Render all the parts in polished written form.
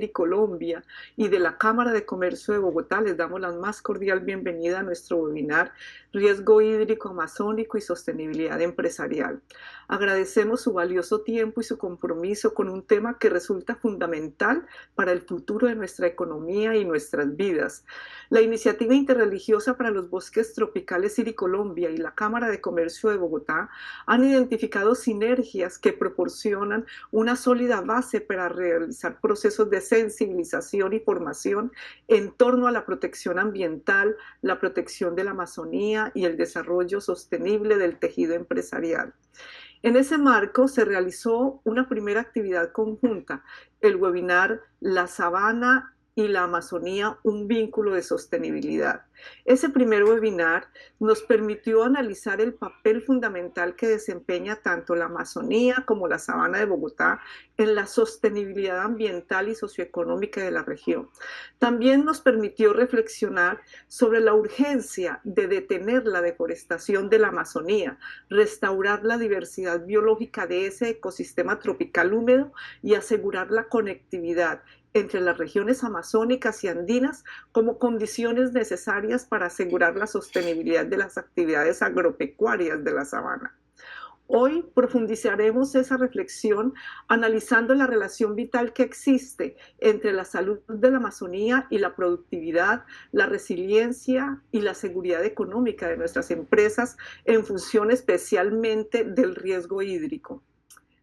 Colombia y de la Cámara de Comercio de Bogotá les damos la más cordial bienvenida a nuestro webinar Riesgo hídrico amazónico y sostenibilidad empresarial. Agradecemos su valioso tiempo y su compromiso con un tema que resulta fundamental para el futuro de nuestra economía y nuestras vidas. La Iniciativa Interreligiosa para los Bosques Tropicales Colombia y la Cámara de Comercio de Bogotá han identificado sinergias que proporcionan una sólida base para realizar procesos de sensibilización y formación en torno a la protección ambiental, la protección de la Amazonía y el desarrollo sostenible del tejido empresarial. En ese marco se realizó una primera actividad conjunta, el webinar La Sabana y la Amazonía, un vínculo de sostenibilidad. Ese primer webinar nos permitió analizar el papel fundamental que desempeña tanto la Amazonía como la Sabana de Bogotá en la sostenibilidad ambiental y socioeconómica de la región. También nos permitió reflexionar sobre la urgencia de detener la deforestación de la Amazonía, restaurar la diversidad biológica de ese ecosistema tropical húmedo y asegurar la conectividad entre las regiones amazónicas y andinas como condiciones necesarias para asegurar la sostenibilidad de las actividades agropecuarias de la sabana. Hoy profundizaremos esa reflexión analizando la relación vital que existe entre la salud de la Amazonía y la productividad, la resiliencia y la seguridad económica de nuestras empresas en función especialmente del riesgo hídrico.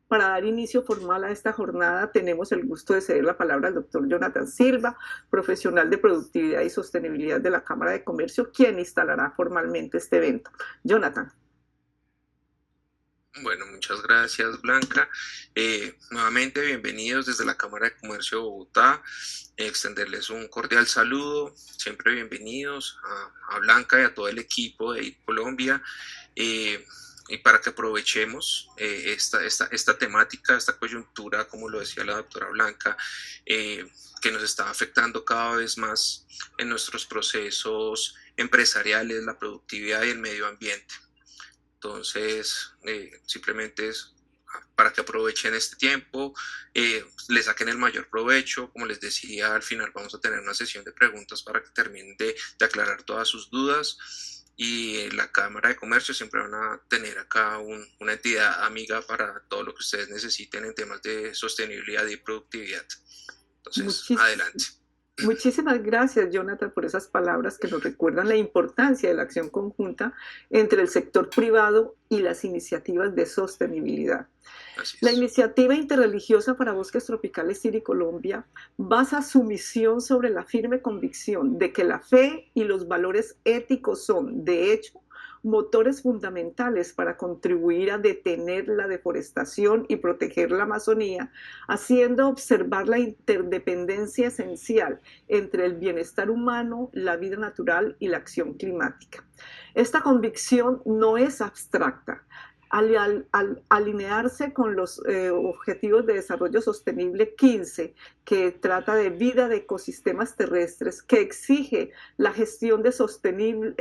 Para dar inicio formal a esta jornada, tenemos el gusto de ceder la palabra al doctor Jonathan Silva, profesional de productividad y sostenibilidad de la Cámara de Comercio, quien instalará formalmente este evento. Jonathan. Bueno, muchas gracias, Blanca. Nuevamente, bienvenidos desde la Cámara de Comercio de Bogotá. Extenderles un cordial saludo, siempre bienvenidos a Blanca y a todo el equipo de Colombia. Y para que aprovechemos esta temática, esta coyuntura, como lo decía la doctora Blanca, que nos está afectando cada vez más en nuestros procesos empresariales, la productividad y el medio ambiente. Entonces, simplemente es para que aprovechen este tiempo, le saquen el mayor provecho. Como les decía, al final vamos a tener una sesión de preguntas para que terminen de aclarar todas sus dudas. Y la Cámara de Comercio siempre van a tener acá una entidad amiga para todo lo que ustedes necesiten en temas de sostenibilidad y productividad. Entonces, adelante. Muchísimas gracias, Jonathan, por esas palabras que nos recuerdan la importancia de la acción conjunta entre el sector privado y las iniciativas de sostenibilidad. La Iniciativa Interreligiosa para Bosques Tropicales Colombia basa su misión sobre la firme convicción de que la fe y los valores éticos son, de hecho, motores fundamentales para contribuir a detener la deforestación y proteger la Amazonía, haciendo observar la interdependencia esencial entre el bienestar humano, la vida natural y la acción climática. Esta convicción no es abstracta. Al alinearse con los Objetivos de Desarrollo Sostenible 15, que trata de vida de ecosistemas terrestres, que exige la gestión sostenible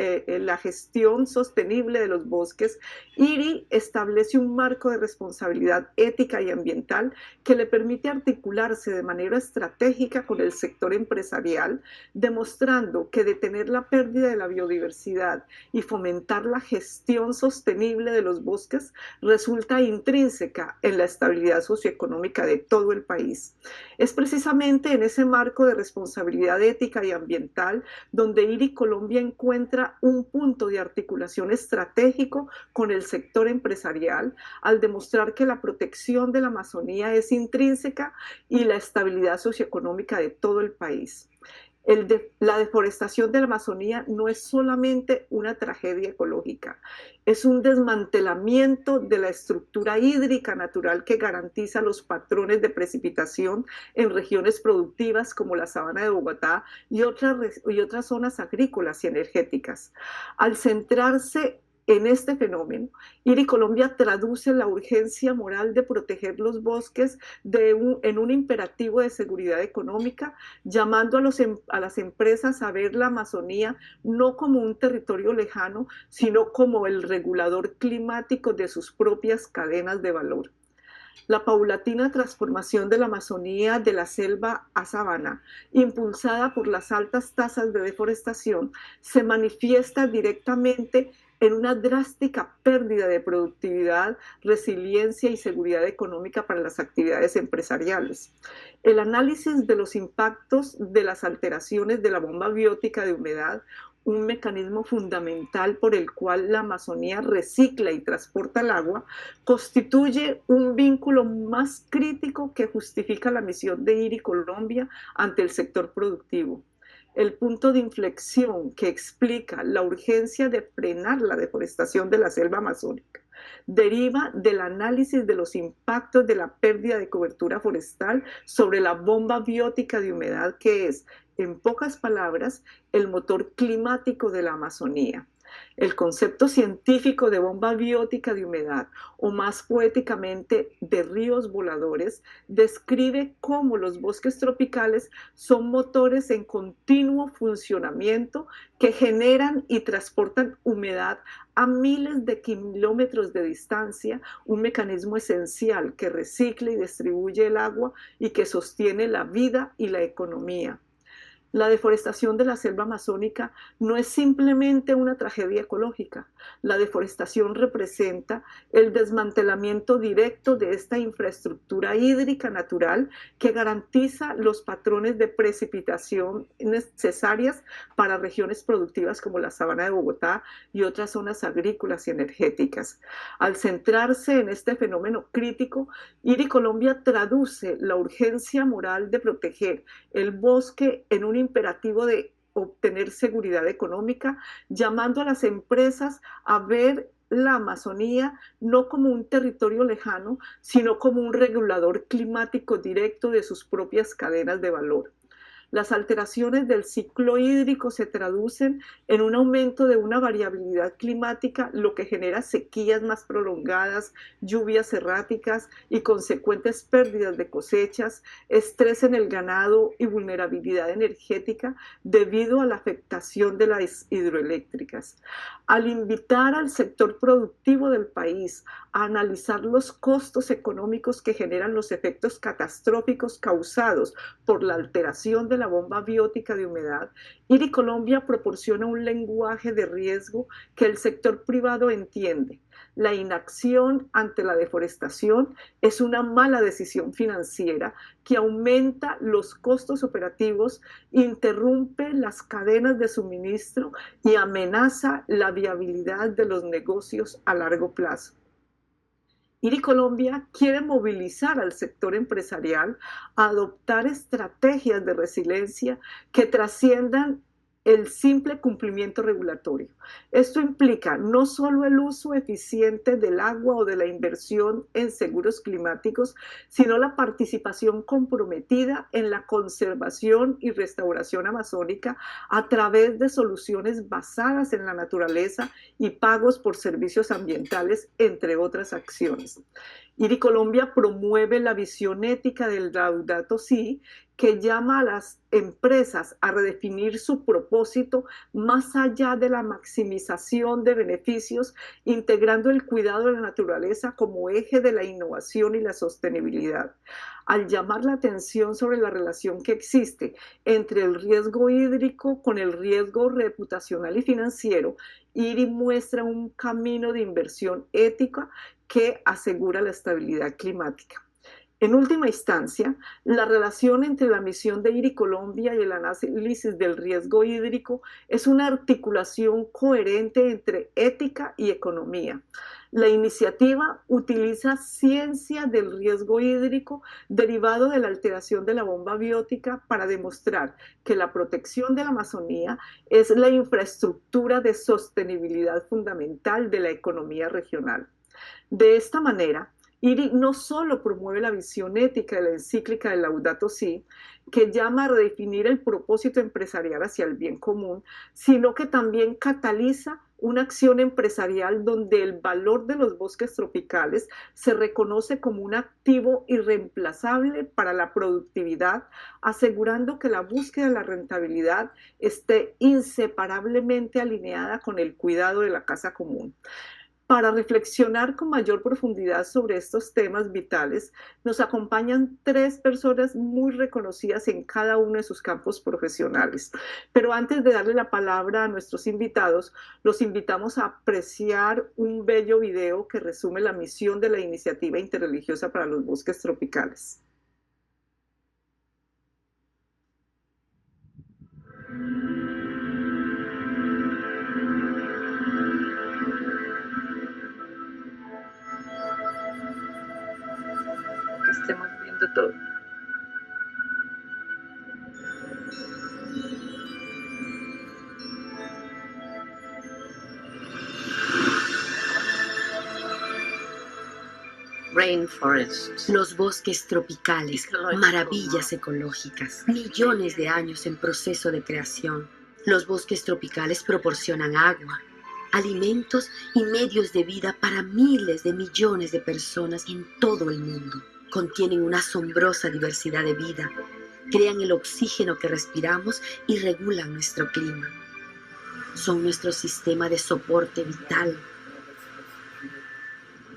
de los bosques, IRI establece un marco de responsabilidad ética y ambiental que le permite articularse de manera estratégica con el sector empresarial, demostrando que detener la pérdida de la biodiversidad y fomentar la gestión sostenible de los bosques resulta intrínseca en la estabilidad socioeconómica de todo el país. Es precisamente en ese marco de responsabilidad ética y ambiental donde IRI Colombia encuentra un punto de articulación estratégico con el sector empresarial al demostrar que la protección de la Amazonía es intrínseca y la estabilidad socioeconómica de todo el país. La deforestación de la Amazonía no es solamente una tragedia ecológica, es un desmantelamiento de la estructura hídrica natural que garantiza los patrones de precipitación en regiones productivas como la Sabana de Bogotá y otras zonas agrícolas y energéticas. Al centrarse en este fenómeno, IRI Colombia traduce la urgencia moral de proteger los bosques en un imperativo de seguridad económica, llamando a las empresas a ver la Amazonía no como un territorio lejano, sino como el regulador climático de sus propias cadenas de valor. La paulatina transformación de la Amazonía de la selva a sabana, impulsada por las altas tasas de deforestación, se manifiesta directamente en una drástica pérdida de productividad, resiliencia y seguridad económica para las actividades empresariales. El análisis de los impactos de las alteraciones de la bomba biótica de humedad, un mecanismo fundamental por el cual la Amazonía recicla y transporta el agua, constituye un vínculo más crítico que justifica la misión de IRI Colombia ante el sector productivo. El punto de inflexión que explica la urgencia de frenar la deforestación de la selva amazónica deriva del análisis de los impactos de la pérdida de cobertura forestal sobre la bomba biótica de humedad que es, en pocas palabras, el motor climático de la Amazonía. El concepto científico de bomba biótica de humedad, o más poéticamente de ríos voladores, describe cómo los bosques tropicales son motores en continuo funcionamiento que generan y transportan humedad a miles de kilómetros de distancia, un mecanismo esencial que recicla y distribuye el agua y que sostiene la vida y la economía. La deforestación de la selva amazónica no es simplemente una tragedia ecológica. La deforestación representa el desmantelamiento directo de esta infraestructura hídrica natural que garantiza los patrones de precipitación necesarias para regiones productivas como la sabana de Bogotá y otras zonas agrícolas y energéticas. Al centrarse en este fenómeno crítico, IRI Colombia traduce la urgencia moral de proteger el bosque en un imperativo de obtener seguridad económica, llamando a las empresas a ver la Amazonía no como un territorio lejano, sino como un regulador climático directo de sus propias cadenas de valor. Las alteraciones del ciclo hídrico se traducen en un aumento de una variabilidad climática, lo que genera sequías más prolongadas, lluvias erráticas y consecuentes pérdidas de cosechas, estrés en el ganado y vulnerabilidad energética debido a la afectación de las hidroeléctricas. Al invitar al sector productivo del país a analizar los costos económicos que generan los efectos catastróficos causados por la alteración de la bomba biótica de humedad, IRI Colombia proporciona un lenguaje de riesgo que el sector privado entiende. La inacción ante la deforestación es una mala decisión financiera que aumenta los costos operativos, interrumpe las cadenas de suministro y amenaza la viabilidad de los negocios a largo plazo. IRI Colombia quiere movilizar al sector empresarial a adoptar estrategias de resiliencia que trasciendan el simple cumplimiento regulatorio. Esto implica no solo el uso eficiente del agua o de la inversión en seguros climáticos, sino la participación comprometida en la conservación y restauración amazónica a través de soluciones basadas en la naturaleza y pagos por servicios ambientales, entre otras acciones. IRI Colombia promueve la visión ética del Laudato Si, que llama a las empresas a redefinir su propósito más allá de la maximización de beneficios, integrando el cuidado de la naturaleza como eje de la innovación y la sostenibilidad. Al llamar la atención sobre la relación que existe entre el riesgo hídrico con el riesgo reputacional y financiero, IRI muestra un camino de inversión ética que asegura la estabilidad climática. En última instancia, la relación entre la misión de IRI Colombia y el análisis del riesgo hídrico es una articulación coherente entre ética y economía. La iniciativa utiliza ciencia del riesgo hídrico derivado de la alteración de la bomba biótica para demostrar que la protección de la Amazonía es la infraestructura de sostenibilidad fundamental de la economía regional. De esta manera, IRI no solo promueve la visión ética de la encíclica de Laudato Si, que llama a redefinir el propósito empresarial hacia el bien común, sino que también cataliza una acción empresarial donde el valor de los bosques tropicales se reconoce como un activo irreemplazable para la productividad, asegurando que la búsqueda de la rentabilidad esté inseparablemente alineada con el cuidado de la casa común. Para reflexionar con mayor profundidad sobre estos temas vitales, nos acompañan tres personas muy reconocidas en cada uno de sus campos profesionales. Pero antes de darle la palabra a nuestros invitados, los invitamos a apreciar un bello video que resume la misión de la Iniciativa Interreligiosa para los Bosques Tropicales. Que estemos viendo todo. Rainforests. Los bosques tropicales, maravillas ecológicas, millones de años en proceso de creación. Los bosques tropicales proporcionan agua, alimentos y medios de vida para miles de millones de personas en todo el mundo. Contienen una asombrosa diversidad de vida, crean el oxígeno que respiramos y regulan nuestro clima. Son nuestro sistema de soporte vital.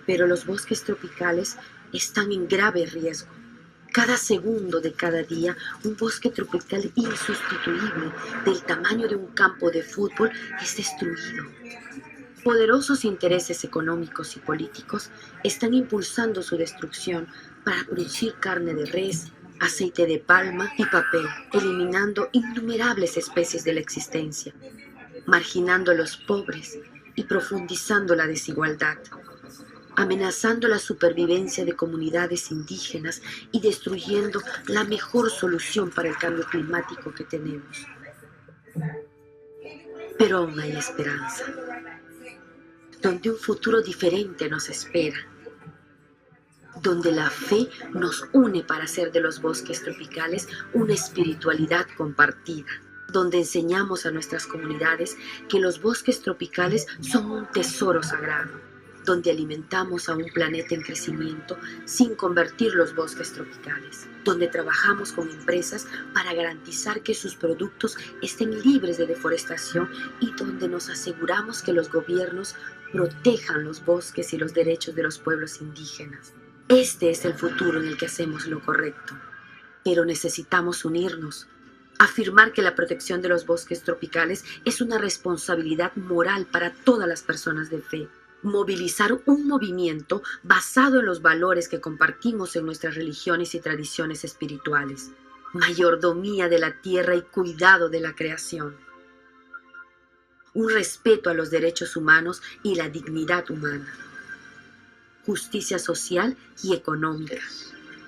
Pero los bosques tropicales están en grave riesgo. Cada segundo de cada día, un bosque tropical insustituible del tamaño de un campo de fútbol es destruido. Poderosos intereses económicos y políticos están impulsando su destrucción para producir carne de res, aceite de palma y papel, eliminando innumerables especies de la existencia, marginando a los pobres y profundizando la desigualdad, amenazando la supervivencia de comunidades indígenas y destruyendo la mejor solución para el cambio climático que tenemos. Pero aún hay esperanza, donde un futuro diferente nos espera, donde la fe nos une para hacer de los bosques tropicales una espiritualidad compartida, donde enseñamos a nuestras comunidades que los bosques tropicales son un tesoro sagrado, donde alimentamos a un planeta en crecimiento sin convertir los bosques tropicales, donde trabajamos con empresas para garantizar que sus productos estén libres de deforestación y donde nos aseguramos que los gobiernos protejan los bosques y los derechos de los pueblos indígenas. Este es el futuro en el que hacemos lo correcto, pero necesitamos unirnos, afirmar que la protección de los bosques tropicales es una responsabilidad moral para todas las personas de fe. Movilizar un movimiento basado en los valores que compartimos en nuestras religiones y tradiciones espirituales. Mayordomía de la tierra y cuidado de la creación. Un respeto a los derechos humanos y la dignidad humana. Justicia social y económica.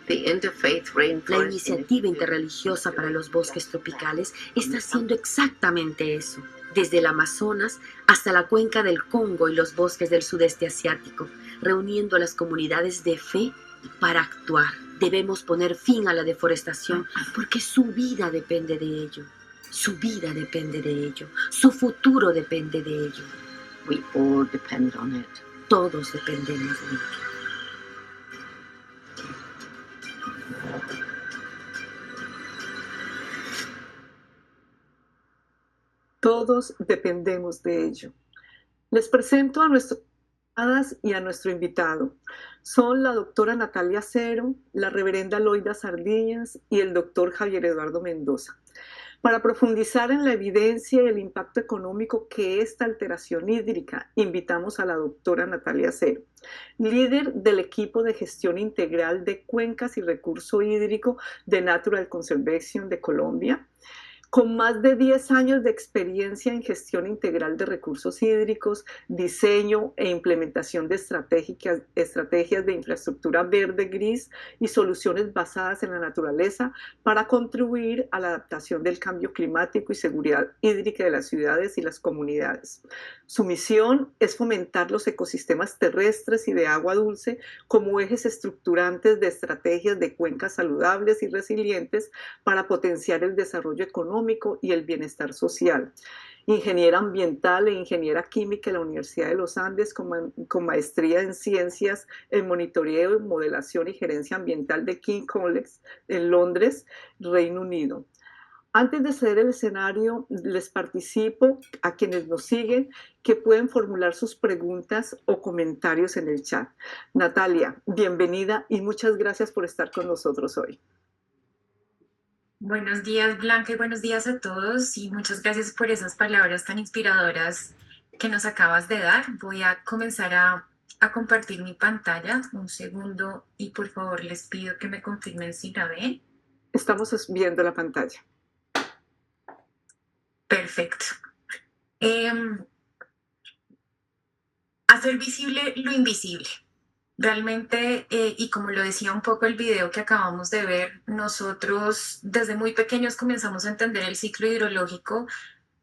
La iniciativa interreligiosa para los bosques tropicales está haciendo exactamente eso. Desde el Amazonas hasta la cuenca del Congo y los bosques del sudeste asiático, reuniendo a las comunidades de fe para actuar. Debemos poner fin a la deforestación porque su vida depende de ello. Su vida depende de ello. Su futuro depende de ello. We all depend on it. Todos dependemos de ello. Todos dependemos de ello. Les presento a nuestras invitadas y a nuestro invitado. Son la doctora Natalia Cero, la reverenda Loida Sardiñas y el doctor Javier Eduardo Mendoza. Para profundizar en la evidencia y el impacto económico que esta alteración hídrica, invitamos a la doctora Natalia Cero, líder del equipo de gestión integral de cuencas y recurso hídrico de Natural Conservation de Colombia, con más de 10 años de experiencia en gestión integral de recursos hídricos, diseño e implementación de estrategias de infraestructura verde-gris y soluciones basadas en la naturaleza para contribuir a la adaptación del cambio climático y seguridad hídrica de las ciudades y las comunidades. Su misión es fomentar los ecosistemas terrestres y de agua dulce como ejes estructurantes de estrategias de cuencas saludables y resilientes para potenciar el desarrollo económico y el bienestar social. Ingeniera ambiental e ingeniera química en la Universidad de los Andes con maestría en ciencias en monitoreo, modelación y gerencia ambiental de King College en Londres, Reino Unido. Antes de ceder el escenario, les participo a quienes nos siguen que pueden formular sus preguntas o comentarios en el chat. Natalia, bienvenida y muchas gracias por estar con nosotros hoy. Buenos días, Blanca, y buenos días a todos. Y muchas gracias por esas palabras tan inspiradoras que nos acabas de dar. Voy a comenzar a compartir mi pantalla. Un segundo y por favor les pido que me confirmen si la ven. Estamos viendo la pantalla. Perfecto. Hacer visible lo invisible. Realmente, y como lo decía un poco el video que acabamos de ver, nosotros desde muy pequeños comenzamos a entender el ciclo hidrológico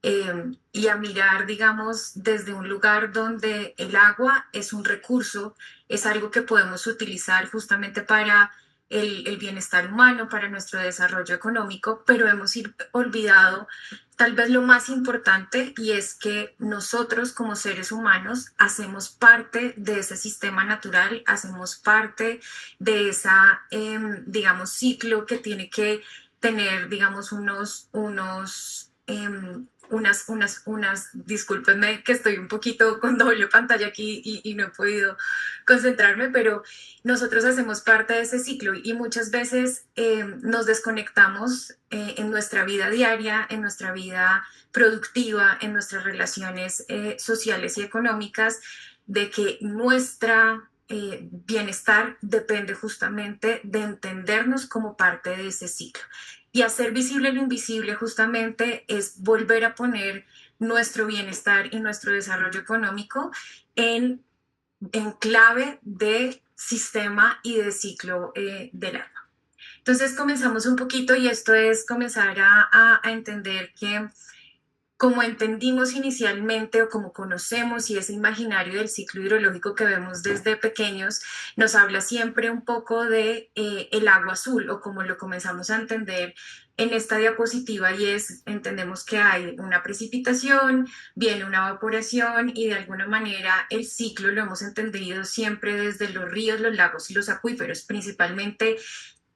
y a mirar, digamos, desde un lugar donde el agua es un recurso, es algo que podemos utilizar justamente para el bienestar humano, para nuestro desarrollo económico, pero hemos olvidado tal vez lo más importante y es que nosotros como seres humanos hacemos parte de ese sistema natural, hacemos parte de esa, digamos, ciclo que tiene que tener, digamos, discúlpenme que estoy un poquito con doble pantalla aquí y no he podido concentrarme, pero nosotros hacemos parte de ese ciclo y muchas veces nos desconectamos en nuestra vida diaria, en nuestra vida productiva, en nuestras relaciones sociales y económicas, de que nuestra bienestar depende justamente de entendernos como parte de ese ciclo. Y hacer visible lo invisible justamente es volver a poner nuestro bienestar y nuestro desarrollo económico en clave de sistema y de ciclo del agua. Entonces comenzamos un poquito y esto es comenzar a entender que como entendimos inicialmente o como conocemos y ese imaginario del ciclo hidrológico que vemos desde pequeños, nos habla siempre un poco de el agua azul o como lo comenzamos a entender en esta diapositiva y es, entendemos que hay una precipitación, viene una evaporación y de alguna manera el ciclo lo hemos entendido siempre desde los ríos, los lagos y los acuíferos, principalmente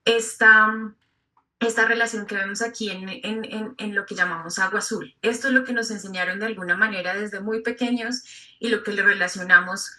esta relación que vemos aquí en lo que llamamos agua azul. Esto es lo que nos enseñaron de alguna manera desde muy pequeños y lo que le relacionamos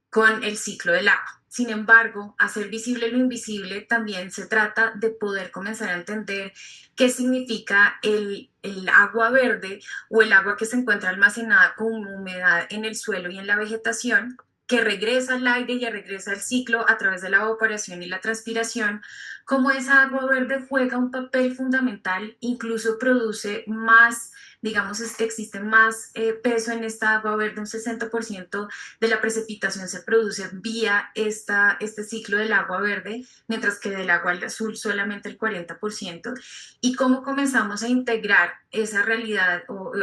con el ciclo del agua. Sin embargo, hacer visible lo invisible también se trata de poder comenzar a entender qué significa el agua verde o el agua que se encuentra almacenada con humedad en el suelo y en la vegetación, que regresa al aire y regresa al ciclo a través de la evaporación y la transpiración, cómo esa agua verde juega un papel fundamental, incluso produce más, digamos, existe más peso en esta agua verde, un 60% de la precipitación se produce vía este ciclo del agua verde, mientras que del agua azul solamente el 40%, y cómo comenzamos a integrar esa realidad o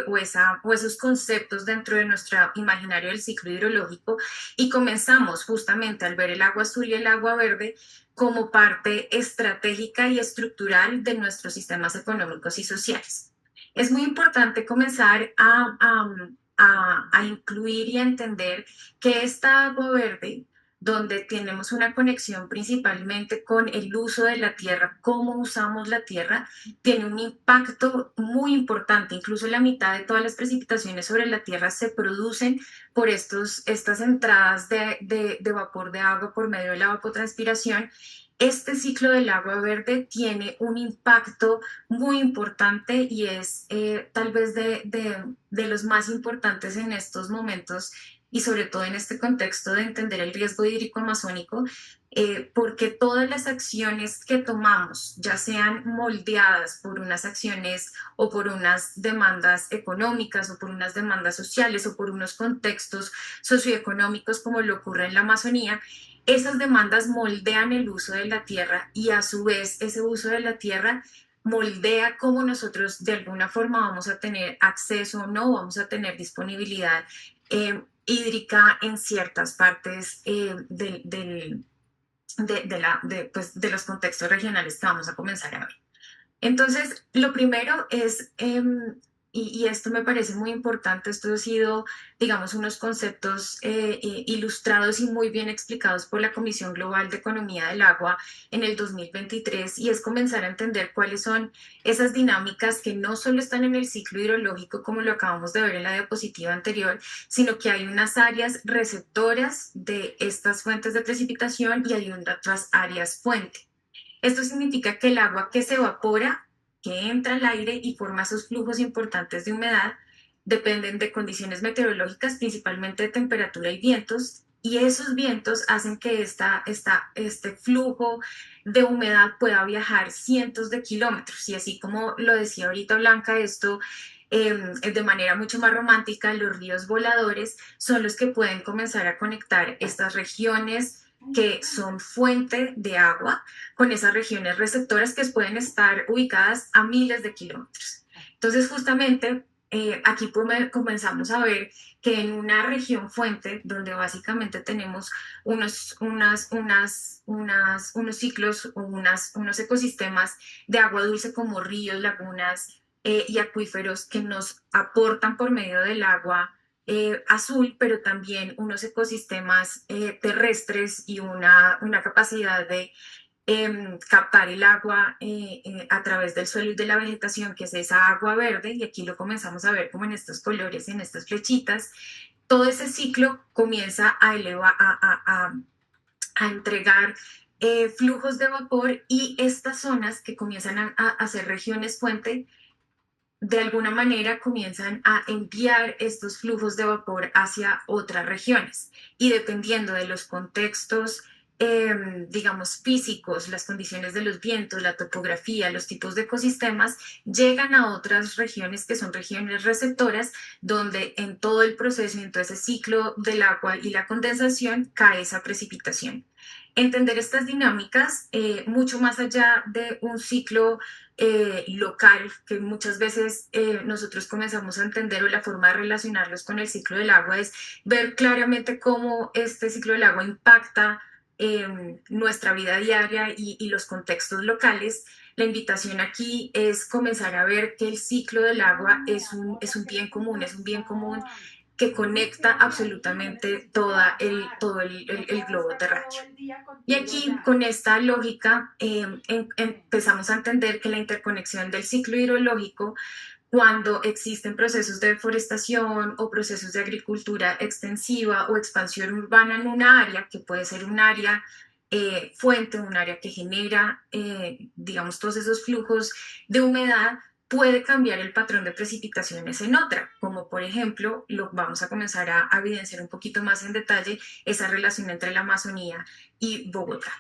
esos conceptos dentro de nuestro imaginario del ciclo hidrológico y comenzamos justamente al ver el agua azul y el agua verde como parte estratégica y estructural de nuestros sistemas económicos y sociales. Es muy importante comenzar a incluir y a entender que esta agua verde, donde tenemos una conexión principalmente con el uso de la tierra, cómo usamos la tierra, tiene un impacto muy importante. Incluso la mitad de todas las precipitaciones sobre la tierra se producen por estas entradas de vapor de agua por medio de la evapotranspiración. Este ciclo del agua verde tiene un impacto muy importante y es tal vez de los más importantes en estos momentos y sobre todo en este contexto de entender el riesgo hídrico amazónico, porque todas las acciones que tomamos, ya sean moldeadas por unas acciones o por unas demandas económicas o por unas demandas sociales o por unos contextos socioeconómicos como lo ocurre en la Amazonía, esas demandas moldean el uso de la tierra y a su vez ese uso de la tierra moldea cómo nosotros de alguna forma vamos a tener acceso o no, vamos a tener disponibilidad hídrica en ciertas partes de los contextos regionales que vamos a comenzar a ver. Entonces, lo primero es y esto me parece muy importante, esto ha sido, digamos, unos conceptos ilustrados y muy bien explicados por la Comisión Global de Economía del Agua en el 2023, y es comenzar a entender cuáles son esas dinámicas que no solo están en el ciclo hidrológico, como lo acabamos de ver en la diapositiva anterior, sino que hay unas áreas receptoras de estas fuentes de precipitación y hay otras áreas fuente. Esto significa que el agua que se evapora, que entra al aire y forma esos flujos importantes de humedad, dependen de condiciones meteorológicas, principalmente de temperatura y vientos, y esos vientos hacen que este flujo de humedad pueda viajar cientos de kilómetros. Y así como lo decía ahorita Blanca, esto de manera mucho más romántica, los ríos voladores son los que pueden comenzar a conectar estas regiones que son fuente de agua con esas regiones receptoras que pueden estar ubicadas a miles de kilómetros. Entonces, justamente aquí comenzamos a ver que en una región fuente, donde básicamente tenemos unos ciclos o unos ecosistemas de agua dulce como ríos, lagunas y acuíferos que nos aportan por medio del agua azul, pero también unos ecosistemas terrestres y una capacidad de captar el agua a través del suelo y de la vegetación, que es esa agua verde, y aquí lo comenzamos a ver como en estos colores, en estas flechitas. Todo ese ciclo comienza a elevar, a entregar flujos de vapor, y estas zonas que comienzan a ser regiones fuente, de alguna manera comienzan a enviar estos flujos de vapor hacia otras regiones, y dependiendo de los contextos, digamos, físicos, las condiciones de los vientos, la topografía, los tipos de ecosistemas, llegan a otras regiones que son regiones receptoras, donde en todo el proceso y en todo ese ciclo del agua y la condensación cae esa precipitación. Entender estas dinámicas, mucho más allá de un ciclo local, que muchas veces nosotros comenzamos a entender, o la forma de relacionarlos con el ciclo del agua es ver claramente cómo este ciclo del agua impacta nuestra vida diaria y los contextos locales. La invitación aquí es comenzar a ver que el ciclo del agua es un bien común, es un bien común que conecta absolutamente todo el globo terráqueo. Y aquí, con esta lógica, empezamos a entender que la interconexión del ciclo hidrológico, cuando existen procesos de deforestación o procesos de agricultura extensiva o expansión urbana en una área, que puede ser un área fuente, un área que genera, digamos, todos esos flujos de humedad, puede cambiar el patrón de precipitaciones en otra, como por ejemplo, lo vamos a comenzar a evidenciar un poquito más en detalle, esa relación entre la Amazonía y Bogotá.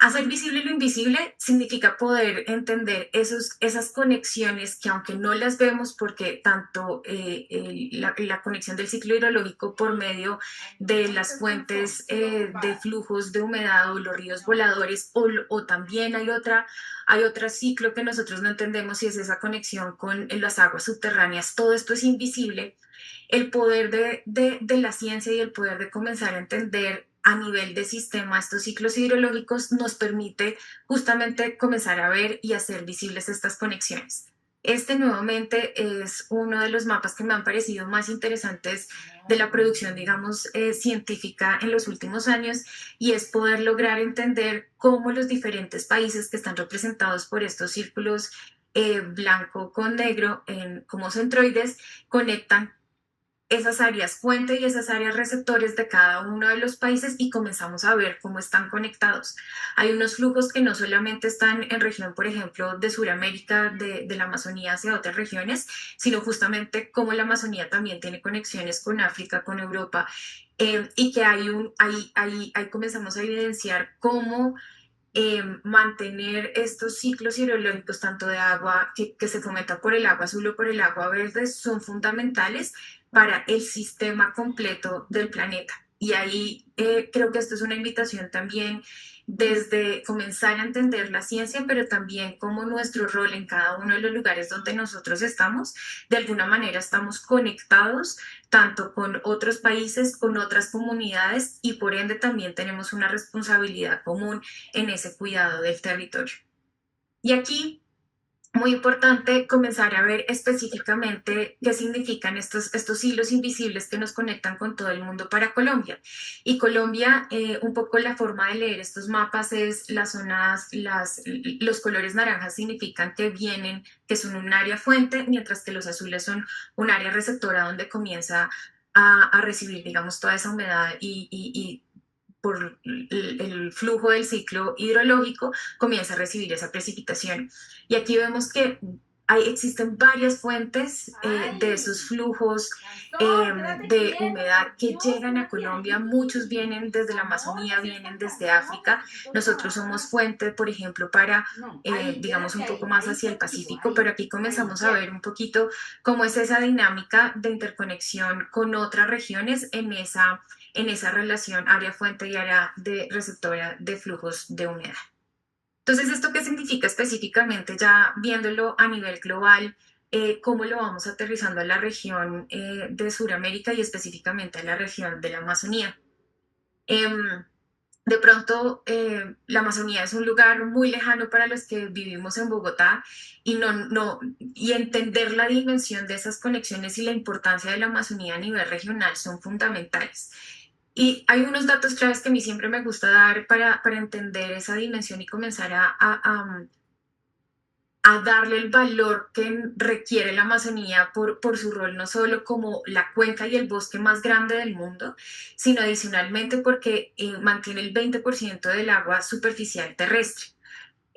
Hacer visible lo invisible significa poder entender esas conexiones que, aunque no las vemos, porque tanto la conexión del ciclo hidrológico por medio de las fuentes de flujos de humedad o los ríos voladores, o también hay otro ciclo que nosotros no entendemos, y es esa conexión con las aguas subterráneas. Todo esto es invisible. El poder de la ciencia y el poder de comenzar a entender a nivel de sistema estos ciclos hidrológicos nos permite justamente comenzar a ver y hacer visibles estas conexiones. Este nuevamente es uno de los mapas que me han parecido más interesantes de la producción, digamos, científica en los últimos años, y es poder lograr entender cómo los diferentes países que están representados por estos círculos blanco con negro como centroides conectan esas áreas fuente y esas áreas receptores de cada uno de los países, y comenzamos a ver cómo están conectados. Hay unos flujos que no solamente están en región, por ejemplo, de Sudamérica, de la Amazonía hacia otras regiones, sino justamente cómo la Amazonía también tiene conexiones con África, con Europa, y que ahí comenzamos a evidenciar cómo mantener estos ciclos hidrológicos, tanto de agua que se fomenta por el agua azul o por el agua verde, son fundamentales para el sistema completo del planeta. Y ahí creo que esto es una invitación también, desde comenzar a entender la ciencia, pero también cómo nuestro rol en cada uno de los lugares donde nosotros estamos, de alguna manera estamos conectados tanto con otros países, con otras comunidades, y por ende también tenemos una responsabilidad común en ese cuidado del territorio. Y aquí muy importante comenzar a ver específicamente qué significan estos hilos invisibles que nos conectan con todo el mundo para Colombia. Y Colombia, un poco la forma de leer estos mapas es las zonas, los colores naranjas significan que vienen, que son un área fuente, mientras que los azules son un área receptora donde comienza a recibir, digamos, toda esa humedad y por el flujo del ciclo hidrológico comienza a recibir esa precipitación. Y aquí vemos que existen varias fuentes de esos flujos de humedad que llegan a Colombia. Muchos vienen desde la Amazonía, vienen desde África. Nosotros somos fuente, por ejemplo, para, digamos, un poco más hacia el Pacífico, pero aquí comenzamos a ver un poquito cómo es esa dinámica de interconexión con otras regiones en esa relación área fuente y área de receptora de flujos de humedad. Entonces, ¿esto qué significa específicamente? Ya viéndolo a nivel global, cómo lo vamos aterrizando a la región de Sudamérica y específicamente a la región de la Amazonía. De pronto, la Amazonía es un lugar muy lejano para los que vivimos en Bogotá y entender la dimensión de esas conexiones y la importancia de la Amazonía a nivel regional son fundamentales. Y hay unos datos claves que a mí siempre me gusta dar para entender esa dimensión y comenzar a darle el valor que requiere la Amazonía por su rol no solo como la cuenca y el bosque más grande del mundo, sino adicionalmente porque mantiene el 20% del agua superficial terrestre.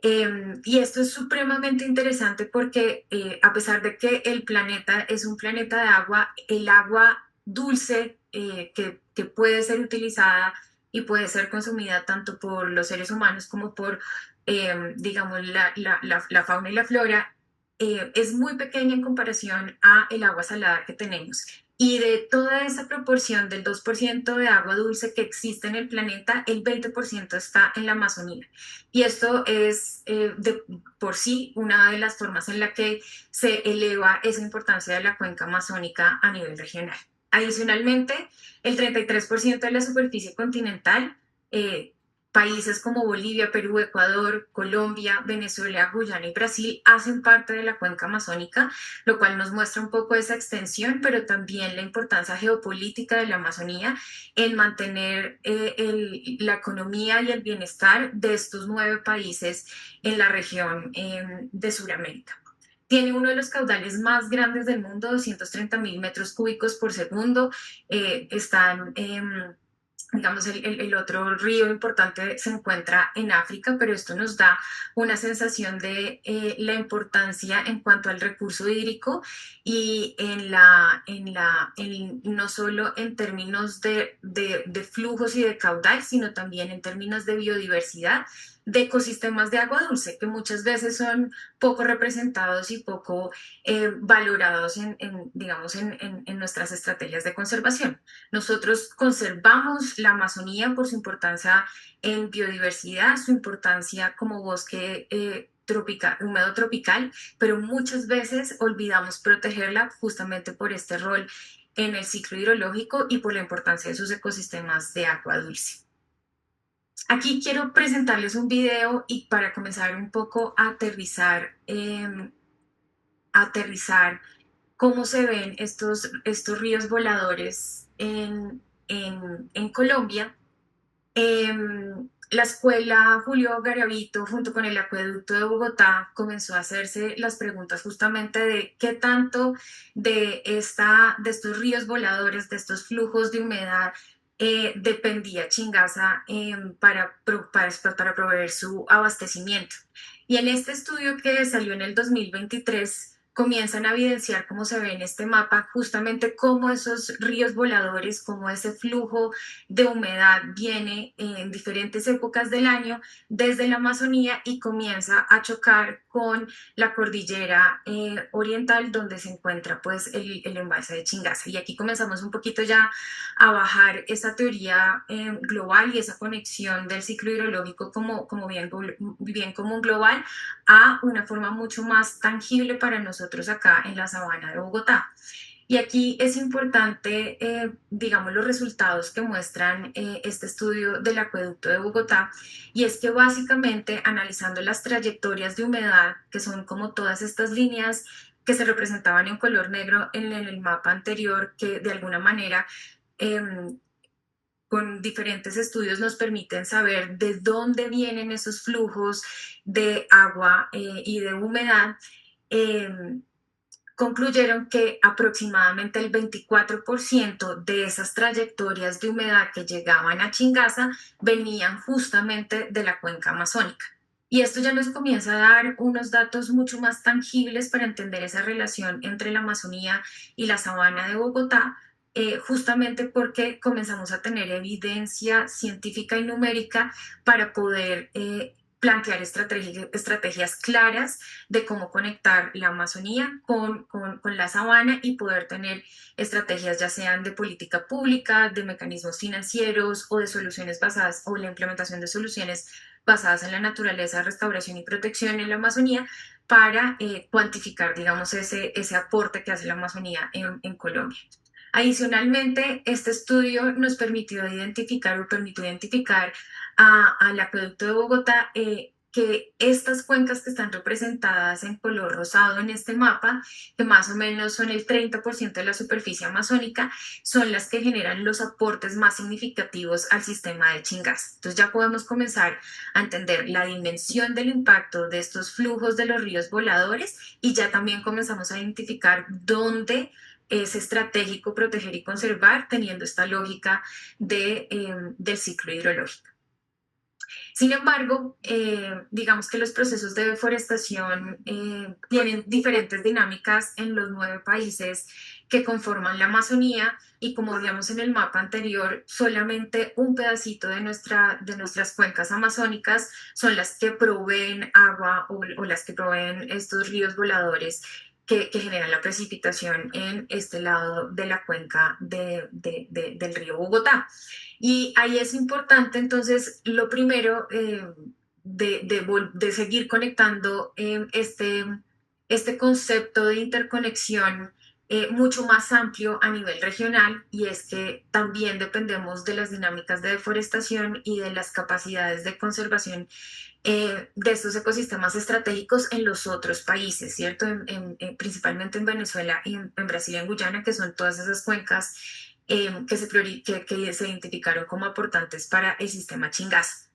Y esto es supremamente interesante porque a pesar de que el planeta es un planeta de agua, el agua dulce que puede ser utilizada y puede ser consumida tanto por los seres humanos como por, digamos, la fauna y la flora, es muy pequeña en comparación a el agua salada que tenemos. Y de toda esa proporción del 2% de agua dulce que existe en el planeta, el 20% está en la Amazonía. Y esto es de por sí una de las formas en la que se eleva esa importancia de la cuenca amazónica a nivel regional. Adicionalmente, el 33% de la superficie continental, países como Bolivia, Perú, Ecuador, Colombia, Venezuela, Guyana y Brasil hacen parte de la cuenca amazónica, lo cual nos muestra un poco esa extensión, pero también la importancia geopolítica de la Amazonía en mantener la economía y el bienestar de estos 9 países en la región de Sudamérica. Tiene uno de los caudales más grandes del mundo, 230.000 metros cúbicos por segundo. Están, digamos, el otro río importante se encuentra en África, pero esto nos da una sensación de la importancia en cuanto al recurso hídrico y no solo en términos de flujos y de caudal, sino también en términos de biodiversidad, de ecosistemas de agua dulce, que muchas veces son poco representados y poco valorados digamos, en nuestras estrategias de conservación. Nosotros conservamos la Amazonía por su importancia en biodiversidad, su importancia como bosque tropical, húmedo tropical, pero muchas veces olvidamos protegerla justamente por este rol en el ciclo hidrológico y por la importancia de sus ecosistemas de agua dulce. Aquí quiero presentarles un video y para comenzar un poco a aterrizar cómo se ven estos ríos voladores en Colombia. La escuela Julio Garavito, junto con el Acueducto de Bogotá, comenzó a hacerse las preguntas justamente de qué tanto de estos ríos voladores, de estos flujos de humedad, dependía Chingaza para proveer su abastecimiento. Y en este estudio que salió en el 2023, comienzan a evidenciar cómo se ve en este mapa justamente cómo esos ríos voladores, cómo ese flujo de humedad viene en diferentes épocas del año desde la Amazonía y comienza a chocar con la cordillera oriental donde se encuentra pues el embalse de Chingaza. Y aquí comenzamos un poquito ya a bajar esa teoría global y esa conexión del ciclo hidrológico como bien común global a una forma mucho más tangible para nosotros acá en la sabana de Bogotá. Y aquí es importante, digamos, los resultados que muestran este estudio del acueducto de Bogotá, y es que básicamente analizando las trayectorias de humedad, que son como todas estas líneas que se representaban en color negro en el mapa anterior, que de alguna manera em, con diferentes estudios nos permiten saber de dónde vienen esos flujos de agua y de humedad. em, Concluyeron que aproximadamente el 24% de esas trayectorias de humedad que llegaban a Chingaza venían justamente de la cuenca amazónica. Y esto ya nos comienza a dar unos datos mucho más tangibles para entender esa relación entre la Amazonía y la sabana de Bogotá, justamente porque comenzamos a tener evidencia científica y numérica para poder plantear estrategias claras de cómo conectar la Amazonía con la sabana y poder tener estrategias ya sean de política pública, de mecanismos financieros o de soluciones basadas o la implementación de soluciones basadas en la naturaleza, restauración y protección en la Amazonía para cuantificar, digamos, ese aporte que hace la Amazonía en Colombia. Adicionalmente, este estudio nos permitió identificar o permitió identificar al acueducto de Bogotá que estas cuencas que están representadas en color rosado en este mapa, que más o menos son el 30% de la superficie amazónica, son las que generan los aportes más significativos al sistema de Chingaza. Entonces ya podemos comenzar a entender la dimensión del impacto de estos flujos de los ríos voladores y ya también comenzamos a identificar dónde es estratégico proteger y conservar teniendo esta lógica del ciclo hidrológico. Sin embargo, digamos que los procesos de deforestación tienen diferentes dinámicas en los 9 países que conforman la Amazonía y como veíamos en el mapa anterior, solamente un pedacito de nuestras cuencas amazónicas son las que proveen agua o las que proveen estos ríos voladores que generan la precipitación en este lado de la cuenca del río Bogotá. Y ahí es importante entonces lo primero de seguir conectando este concepto de interconexión mucho más amplio a nivel regional, y es que también dependemos de las dinámicas de deforestación y de las capacidades de conservación de estos ecosistemas estratégicos en los otros países, ¿cierto? Principalmente en Venezuela y en Brasil y en Guyana, que son todas esas cuencas que se identificaron como aportantes para el sistema Chingaza.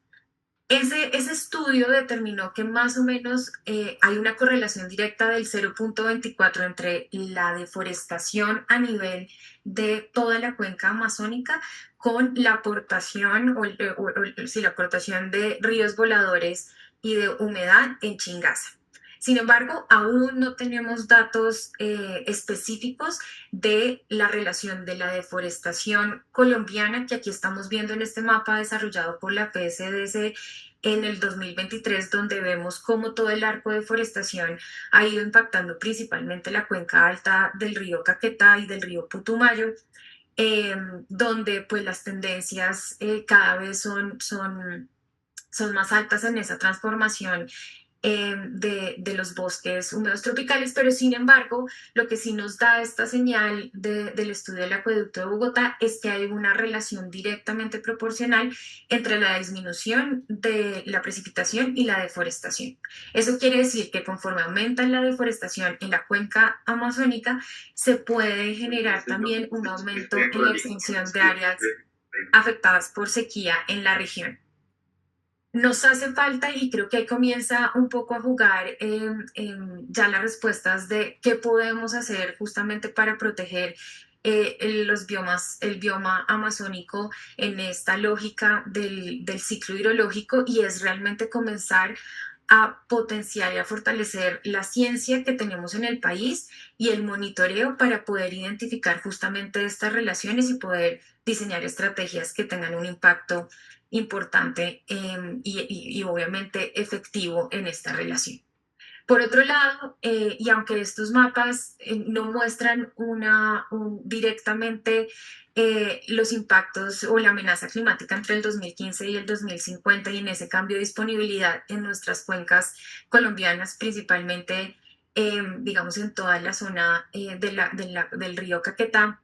Ese estudio determinó que más o menos hay una correlación directa del 0,24 entre la deforestación a nivel de toda la cuenca amazónica con la aportación la aportación de ríos voladores y de humedad en Chingaza. Sin embargo, aún no tenemos datos específicos de la relación de la deforestación colombiana, que aquí estamos viendo en este mapa desarrollado por la PSDC en el 2023, donde vemos cómo todo el arco de deforestación ha ido impactando principalmente la cuenca alta del río Caquetá y del río Putumayo, donde pues las tendencias cada vez son más altas en esa transformación de los bosques húmedos tropicales, pero sin embargo, lo que sí nos da esta señal del estudio del acueducto de Bogotá es que hay una relación directamente proporcional entre la disminución de la precipitación y la deforestación. Eso quiere decir que conforme aumenta la deforestación en la cuenca amazónica, se puede generar también un aumento en la extensión de áreas afectadas por sequía en la región. Nos hace falta, y creo que ahí comienza un poco a jugar ya las respuestas de qué podemos hacer justamente para proteger los biomas, el bioma amazónico en esta lógica del ciclo hidrológico, y es realmente comenzar a potenciar y a fortalecer la ciencia que tenemos en el país y el monitoreo para poder identificar justamente estas relaciones y poder diseñar estrategias que tengan un impacto importante y obviamente efectivo en esta relación. Por otro lado, y aunque estos mapas no muestran directamente los impactos o la amenaza climática entre el 2015 y el 2050 y en ese cambio de disponibilidad en nuestras cuencas colombianas, principalmente digamos en toda la zona del río Caquetá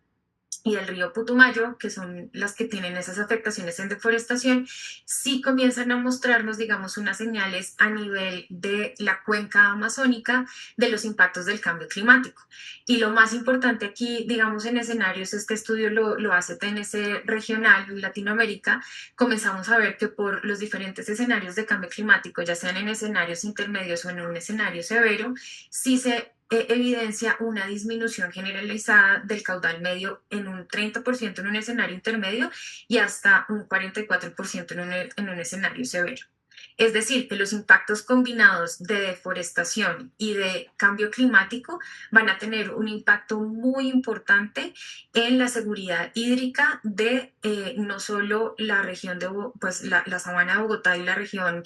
y del río Putumayo, que son las que tienen esas afectaciones en deforestación, sí comienzan a mostrarnos, digamos, unas señales a nivel de la cuenca amazónica de los impactos del cambio climático. Y lo más importante aquí, digamos, en escenarios, este estudio lo hace TNC regional en Latinoamérica, comenzamos a ver que por los diferentes escenarios de cambio climático, ya sean en escenarios intermedios o en un escenario severo, sí se evidencia una disminución generalizada del caudal medio en un 30% en un escenario intermedio y hasta un 44% en un escenario severo. Es decir, que los impactos combinados de deforestación y de cambio climático van a tener un impacto muy importante en la seguridad hídrica de no solo la región de pues, la sabana de Bogotá y la región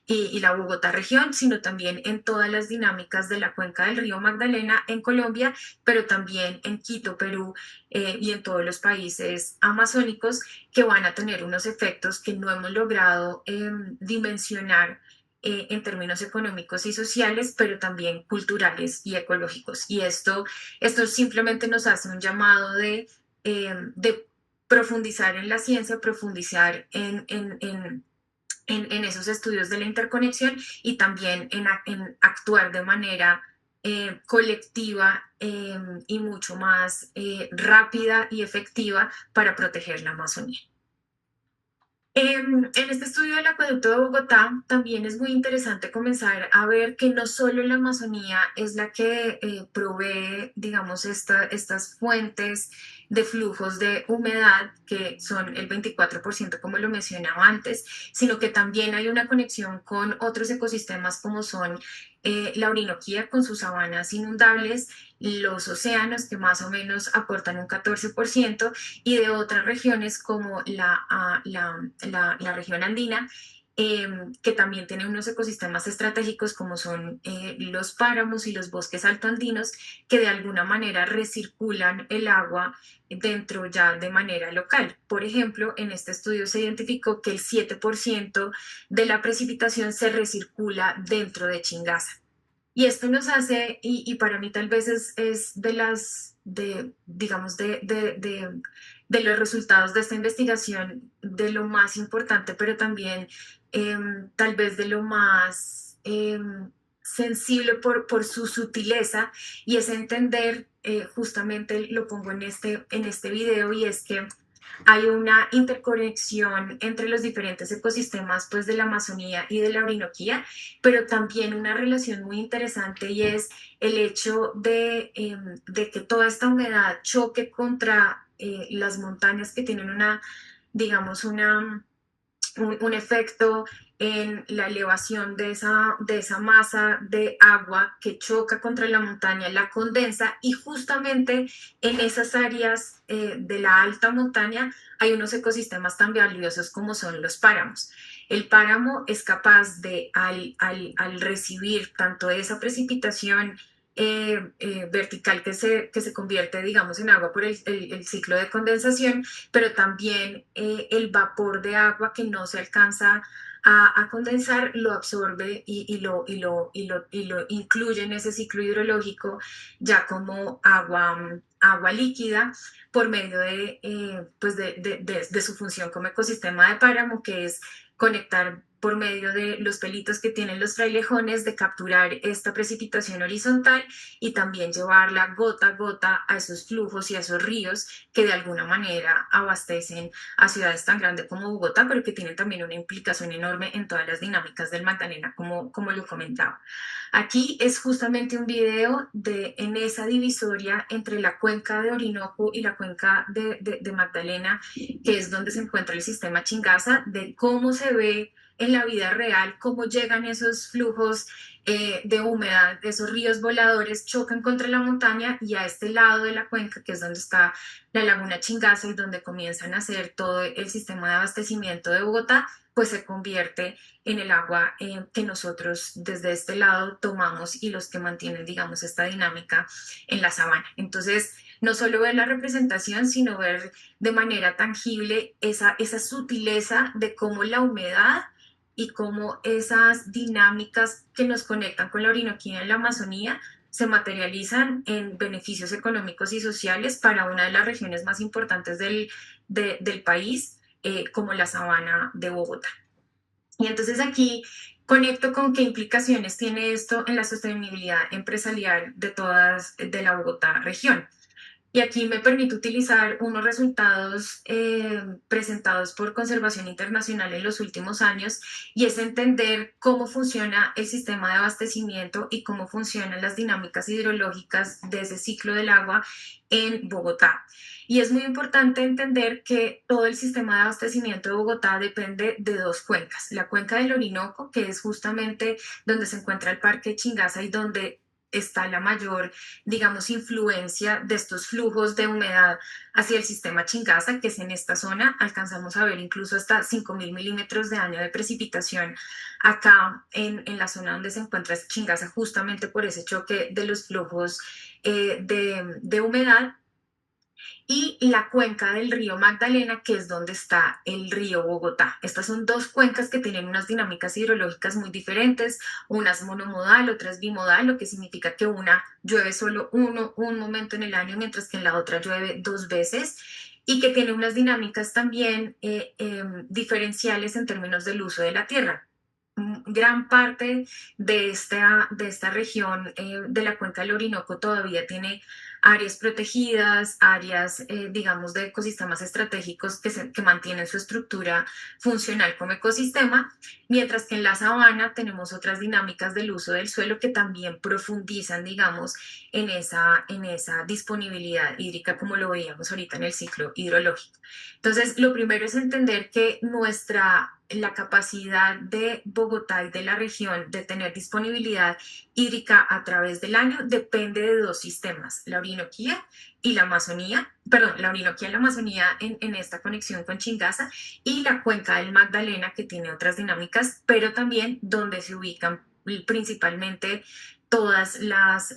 y la Bogotá región, sino también en todas las dinámicas de la cuenca del río Magdalena en Colombia, pero también en Quito, Perú, y en todos los países amazónicos que van a tener unos efectos que no hemos logrado dimensionar en términos económicos y sociales, pero también culturales y ecológicos. Y esto simplemente nos hace un llamado de profundizar en la ciencia, profundizar en esos estudios de la interconexión y también en actuar de manera colectiva y mucho más rápida y efectiva para proteger la Amazonía. En este estudio del acueducto de Bogotá también es muy interesante comenzar a ver que no solo la Amazonía es la que provee, digamos, estas fuentes de flujos de humedad, que son el 24%, como lo mencionaba antes, sino que también hay una conexión con otros ecosistemas como son la Orinoquía con sus sabanas inundables, los océanos que más o menos aportan un 14% y de otras regiones como la región andina, que también tiene unos ecosistemas estratégicos como son los páramos y los bosques altoandinos, que de alguna manera recirculan el agua dentro ya de manera local. Por ejemplo, en este estudio se identificó que el 7% de la precipitación se recircula dentro de Chingaza. Y esto nos hace, y para mí tal vez es de las, de, digamos, de los resultados de esta investigación, de lo más importante, pero también tal vez de lo más sensible por su sutileza, y es entender, justamente lo pongo en este video, y es que hay una interconexión entre los diferentes ecosistemas pues, de la Amazonía y de la Orinoquía, pero también una relación muy interesante y es el hecho de que toda esta humedad choque contra las montañas que tienen digamos, un efecto en la elevación de esa masa de agua que choca contra la montaña, la condensa, y justamente en esas áreas de la alta montaña hay unos ecosistemas tan valiosos como son los páramos. El páramo es capaz de, al recibir tanto esa precipitación vertical que se convierte, digamos, en agua por el ciclo de condensación, pero también el vapor de agua que no se alcanza a condensar lo absorbe y lo incluye en ese ciclo hidrológico ya como agua líquida por medio pues de su función como ecosistema de páramo, que es conectar por medio de los pelitos que tienen los frailejones, de capturar esta precipitación horizontal y también llevarla gota a gota a esos flujos y a esos ríos que de alguna manera abastecen a ciudades tan grandes como Bogotá, pero que tienen también una implicación enorme en todas las dinámicas del Magdalena, como lo comentaba. Aquí es justamente un video en esa divisoria entre la cuenca de Orinoco y la cuenca de Magdalena, que es donde se encuentra el sistema Chingaza, de cómo se ve en la vida real, cómo llegan esos flujos de humedad, esos ríos voladores chocan contra la montaña, y a este lado de la cuenca, que es donde está la laguna Chingaza y donde comienzan a hacer todo el sistema de abastecimiento de Bogotá, pues se convierte en el agua que nosotros desde este lado tomamos y los que mantienen, digamos, esta dinámica en la sabana. Entonces, no solo ver la representación, sino ver de manera tangible esa sutileza de cómo la humedad y cómo esas dinámicas que nos conectan con la Orinoquía en la Amazonía se materializan en beneficios económicos y sociales para una de las regiones más importantes del país, como la Sabana de Bogotá. Y entonces aquí conecto con qué implicaciones tiene esto en la sostenibilidad empresarial de la Bogotá región. Y aquí me permite utilizar unos resultados presentados por Conservación Internacional en los últimos años, y es entender cómo funciona el sistema de abastecimiento y cómo funcionan las dinámicas hidrológicas de ese ciclo del agua en Bogotá. Y es muy importante entender que todo el sistema de abastecimiento de Bogotá depende de dos cuencas. La cuenca del Orinoco, que es justamente donde se encuentra el Parque Chingaza y donde está la mayor, digamos, influencia de estos flujos de humedad hacia el sistema Chingaza, que es en esta zona. Alcanzamos a ver incluso hasta 5.000 milímetros de año de precipitación acá en la zona donde se encuentra Chingaza, justamente por ese choque de los flujos de humedad. Y la cuenca del río Magdalena, que es donde está el río Bogotá. Estas son dos cuencas que tienen unas dinámicas hidrológicas muy diferentes, una es monomodal, otra es bimodal, lo que significa que una llueve solo un momento en el año, mientras que en la otra llueve dos veces, y que tiene unas dinámicas también diferenciales en términos del uso de la tierra. Gran parte de esta región de la cuenca del Orinoco todavía tiene áreas protegidas, áreas, digamos, de ecosistemas estratégicos que mantienen su estructura funcional como ecosistema, mientras que en la sabana tenemos otras dinámicas del uso del suelo que también profundizan, digamos, en esa disponibilidad hídrica, como lo veíamos ahorita en el ciclo hidrológico. Entonces, lo primero es entender que la capacidad de Bogotá y de la región de tener disponibilidad hídrica a través del año depende de dos sistemas, la Orinoquía y la Amazonía, perdón, la Orinoquía y la Amazonía en esta conexión con Chingaza, y la cuenca del Magdalena, que tiene otras dinámicas, pero también donde se ubican principalmente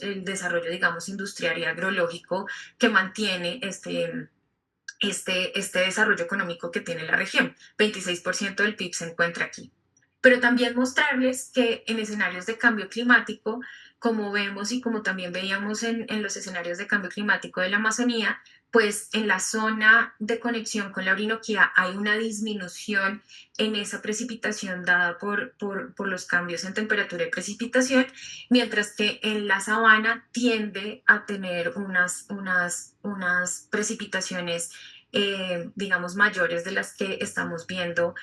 el desarrollo, digamos, industrial y agrológico que mantiene este desarrollo económico que tiene la región. 26% del PIB se encuentra aquí. Pero también mostrarles que en escenarios de cambio climático, como vemos y como también veíamos en los escenarios de cambio climático de la Amazonía, pues en la zona de conexión con la Orinoquía hay una disminución en esa precipitación dada por los cambios en temperatura y precipitación, mientras que en la sabana tiende a tener unas precipitaciones, digamos, mayores de las que estamos viendo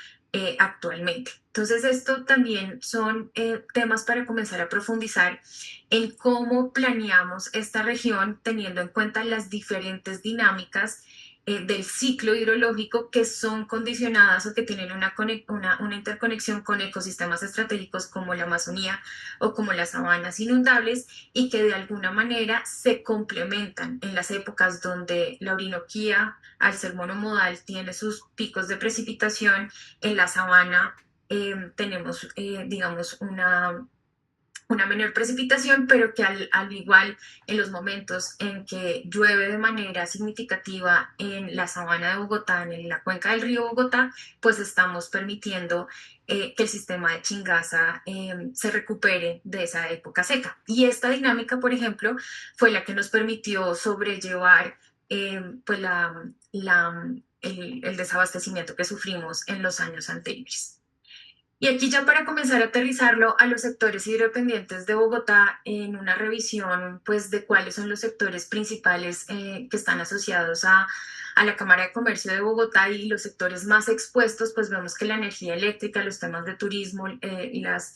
actualmente. Entonces, esto también son temas para comenzar a profundizar en cómo planeamos esta región teniendo en cuenta las diferentes dinámicas del ciclo hidrológico que son condicionadas o que tienen una interconexión con ecosistemas estratégicos como la Amazonía o como las sabanas inundables, y que de alguna manera se complementan en las épocas donde la Orinoquía, al ser monomodal, tiene sus picos de precipitación. En la sabana tenemos, digamos, una menor precipitación, pero que al igual en los momentos en que llueve de manera significativa en la sabana de Bogotá, en la cuenca del río Bogotá, pues estamos permitiendo que el sistema de Chingaza se recupere de esa época seca. Y esta dinámica, por ejemplo, fue la que nos permitió sobrellevar pues el desabastecimiento que sufrimos en los años anteriores. Y aquí ya para comenzar a aterrizarlo a los sectores hidrodependientes de Bogotá en una revisión pues de cuáles son los sectores principales que están asociados a la Cámara de Comercio de Bogotá, y los sectores más expuestos, pues vemos que la energía eléctrica, los temas de turismo, las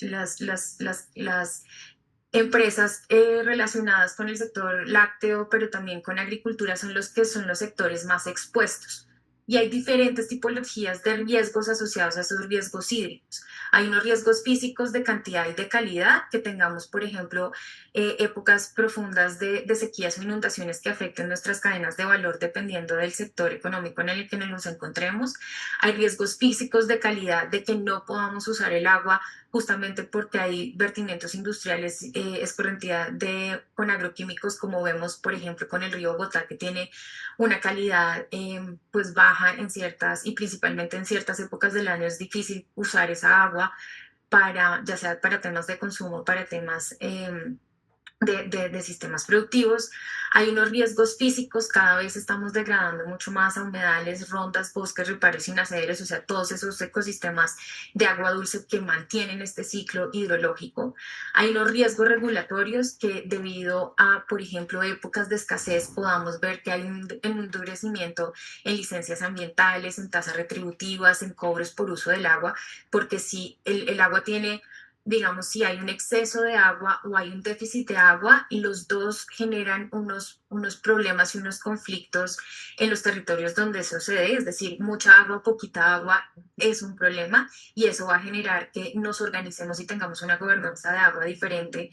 empresas relacionadas con el sector lácteo, pero también con agricultura, son los sectores más expuestos. Y hay diferentes tipologías de riesgos asociados a esos riesgos hídricos. Hay unos riesgos físicos de cantidad y de calidad, que tengamos, por ejemplo, épocas profundas de sequías o inundaciones que afecten nuestras cadenas de valor dependiendo del sector económico en el que nos encontremos. Hay riesgos físicos de calidad, de que no podamos usar el agua justamente porque hay vertimientos industriales, escorrentía con agroquímicos, como vemos, por ejemplo, con el río Bogotá, que tiene una calidad pues baja en ciertas, y principalmente en ciertas épocas del año es difícil usar esa agua ya sea para temas de consumo, para temas de sistemas productivos. Hay unos riesgos físicos, cada vez estamos degradando mucho más a humedales, rondas, bosques, riparos y nacederos, o sea, todos esos ecosistemas de agua dulce que mantienen este ciclo hidrológico. Hay unos riesgos regulatorios que debido a, por ejemplo, épocas de escasez, podamos ver que hay un endurecimiento en licencias ambientales, en tasas retributivas, en cobros por uso del agua, porque si el agua tiene, digamos, si hay un exceso de agua o hay un déficit de agua, y los dos generan unos problemas y unos conflictos en los territorios donde eso se dé, es decir, mucha agua, poquita agua es un problema y eso va a generar que nos organicemos y tengamos una gobernanza de agua diferente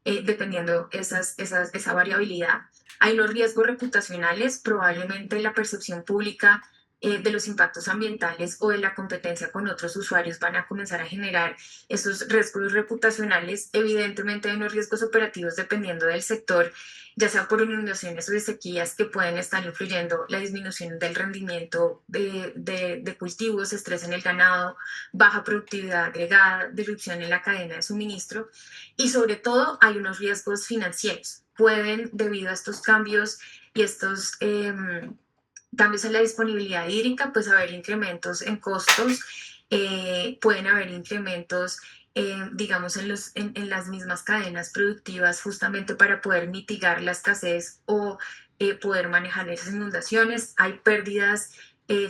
dependiendo esa variabilidad. Hay los riesgos reputacionales, probablemente la percepción pública de los impactos ambientales o de la competencia con otros usuarios van a comenzar a generar esos riesgos reputacionales. Evidentemente hay unos riesgos operativos dependiendo del sector, ya sea por inundaciones o de sequías que pueden estar influyendo la disminución del rendimiento de cultivos, estrés en el ganado, baja productividad agregada, disrupción en la cadena de suministro y sobre todo hay unos riesgos financieros. Pueden, debido a estos cambios y estos cambios en la disponibilidad hídrica, pues haber incrementos en costos, pueden haber incrementos, digamos, en las mismas cadenas productivas, justamente para poder mitigar la escasez o poder manejar esas inundaciones. Hay pérdidas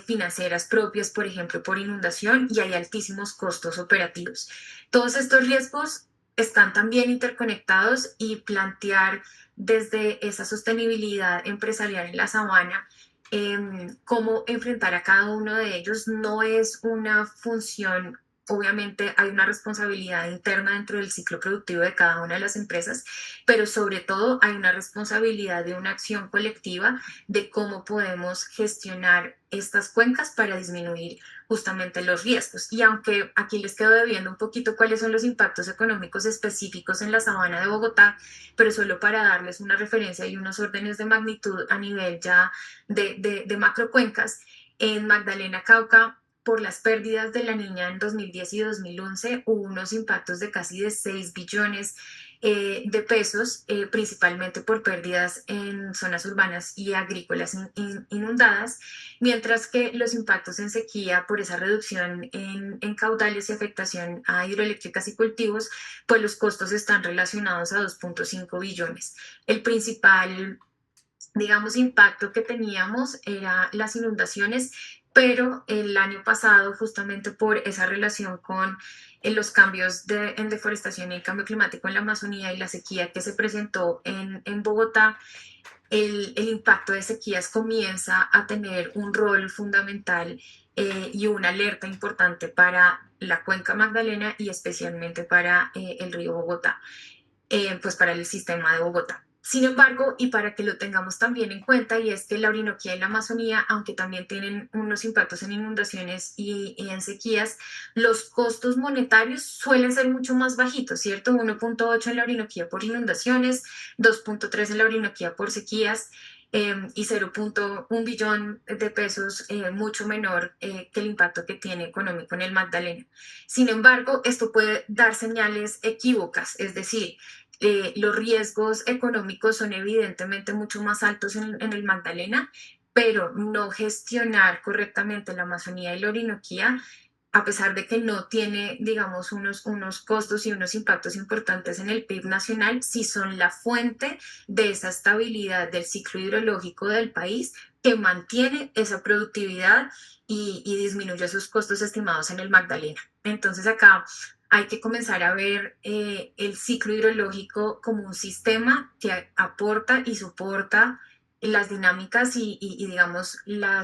financieras propias, por ejemplo, por inundación, y hay altísimos costos operativos. Todos estos riesgos están también interconectados y plantear desde esa sostenibilidad empresarial en la sabana cómo enfrentar a cada uno de ellos no es una función. Obviamente hay una responsabilidad interna dentro del ciclo productivo de cada una de las empresas, pero sobre todo hay una responsabilidad de una acción colectiva de cómo podemos gestionar estas cuencas para disminuir justamente los riesgos. Y aunque aquí les quedo debiendo un poquito cuáles son los impactos económicos específicos en la sabana de Bogotá, pero solo para darles una referencia y unos órdenes de magnitud a nivel ya de macrocuencas, en Magdalena Cauca, por las pérdidas de la niña en 2010 y 2011, hubo unos impactos de casi de 6 billones de pesos, principalmente por pérdidas en zonas urbanas y agrícolas inundadas, mientras que los impactos en sequía por esa reducción en caudales y afectación a hidroeléctricas y cultivos, pues los costos están relacionados a 2.5 billones. El principal, digamos, impacto que teníamos era las inundaciones, pero el año pasado, justamente por esa relación con los cambios en deforestación y el cambio climático en la Amazonía y la sequía que se presentó en Bogotá, el impacto de sequías comienza a tener un rol fundamental y una alerta importante para la cuenca Magdalena y especialmente para el río Bogotá, pues para el sistema de Bogotá. Sin embargo, y para que lo tengamos también en cuenta, y es que la Orinoquía y la Amazonía, aunque también tienen unos impactos en inundaciones y en sequías, los costos monetarios suelen ser mucho más bajitos, ¿cierto? 1.8 en la Orinoquía por inundaciones, 2.3 en la Orinoquía por sequías, y 0.1 billón de pesos, mucho menor que el impacto que tiene económico en el Magdalena. Sin embargo, esto puede dar señales equívocas, es decir, los riesgos económicos son evidentemente mucho más altos en el Magdalena, pero no gestionar correctamente la Amazonía y la Orinoquía, a pesar de que no tiene, digamos, unos costos y unos impactos importantes en el PIB nacional, sí son la fuente de esa estabilidad del ciclo hidrológico del país que mantiene esa productividad y disminuye sus costos estimados en el Magdalena. Entonces acá hay que comenzar a ver el ciclo hidrológico como un sistema que aporta y soporta las dinámicas y digamos, la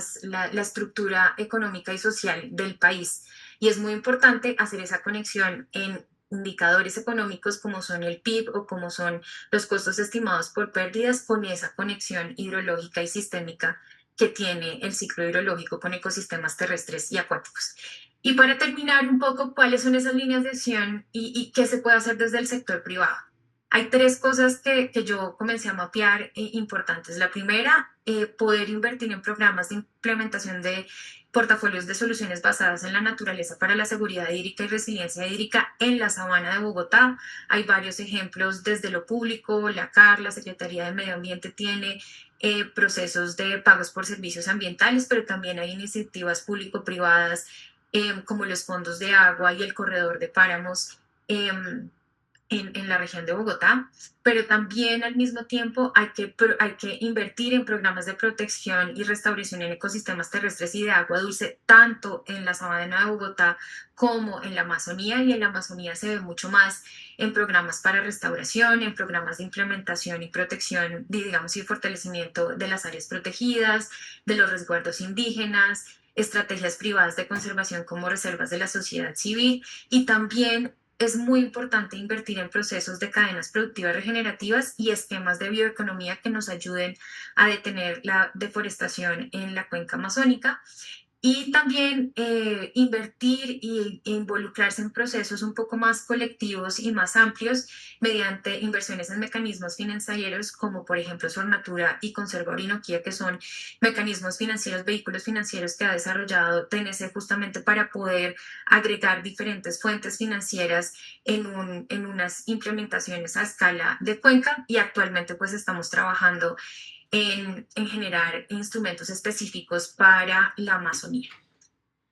estructura económica y social del país. Y es muy importante hacer esa conexión en indicadores económicos como son el PIB o como son los costos estimados por pérdidas, con esa conexión hidrológica y sistémica que tiene el ciclo hidrológico con ecosistemas terrestres y acuáticos. Y para terminar un poco, ¿cuáles son esas líneas de acción y qué se puede hacer desde el sector privado? Hay tres cosas que yo comencé a mapear importantes. La primera, poder invertir en programas de implementación de portafolios de soluciones basadas en la naturaleza para la seguridad hídrica y resiliencia hídrica en la sabana de Bogotá. Hay varios ejemplos desde lo público, la CAR, la Secretaría de Medio Ambiente tiene procesos de pagos por servicios ambientales, pero también hay iniciativas público-privadas como los fondos de agua y el corredor de páramos. En la región de Bogotá, pero también al mismo tiempo hay que invertir en programas de protección y restauración en ecosistemas terrestres y de agua dulce, tanto en la sabana de Bogotá como en la Amazonía, y en la Amazonía se ve mucho más en programas para restauración, en programas de implementación y protección, digamos, y fortalecimiento de las áreas protegidas, de los resguardos indígenas, estrategias privadas de conservación como reservas de la sociedad civil, y también es muy importante invertir en procesos de cadenas productivas regenerativas y esquemas de bioeconomía que nos ayuden a detener la deforestación en la cuenca amazónica. Y también invertir e involucrarse en procesos un poco más colectivos y más amplios mediante inversiones en mecanismos financieros como por ejemplo Sornatura y Conserva Orinoquía, que son mecanismos financieros, vehículos financieros que ha desarrollado TNC justamente para poder agregar diferentes fuentes financieras en unas implementaciones a escala de cuenca, y actualmente pues estamos trabajando en generar instrumentos específicos para la Amazonía.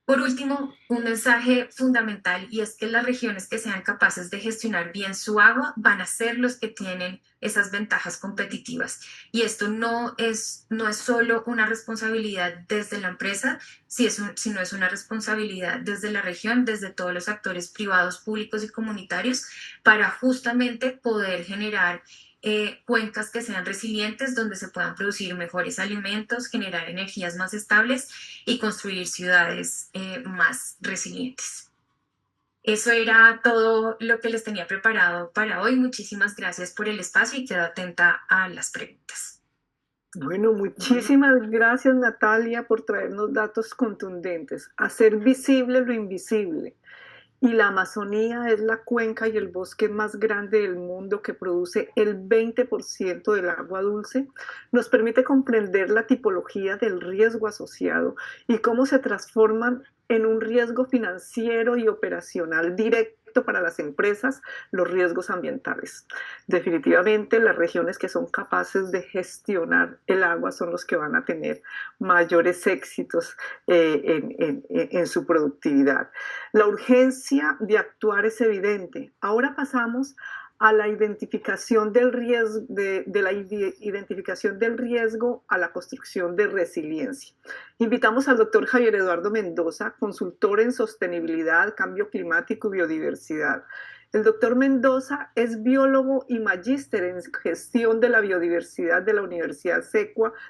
Por último, un mensaje fundamental, y es que las regiones que sean capaces de gestionar bien su agua van a ser los que tienen esas ventajas competitivas. Y esto no es solo una responsabilidad desde la empresa, sino es una responsabilidad desde la región, desde todos los actores privados, públicos y comunitarios, para justamente poder generar cuencas que sean resilientes, donde se puedan producir mejores alimentos, generar energías más estables y construir ciudades más resilientes. Eso era todo lo que les tenía preparado para hoy. Muchísimas gracias por el espacio y quedo atenta a las preguntas. Bueno, muchísimas gracias Natalia por traernos datos contundentes. Hacer visible lo invisible. Y la Amazonía es la cuenca y el bosque más grande del mundo, que produce el 20% del agua dulce. Nos permite comprender la tipología del riesgo asociado y cómo se transforman en un riesgo financiero y operacional directo para las empresas los riesgos ambientales. Definitivamente las regiones que son capaces de gestionar el agua son los que van a tener mayores éxitos en su productividad. La urgencia de actuar es evidente. Ahora pasamos a la identificación del riesgo, de la identificación del riesgo a la construcción de resiliencia. Invitamos al doctor Javier Eduardo Mendoza, consultor en sostenibilidad, cambio climático y biodiversidad. El doctor Mendoza es biólogo y magíster en gestión de la biodiversidad de la Universidad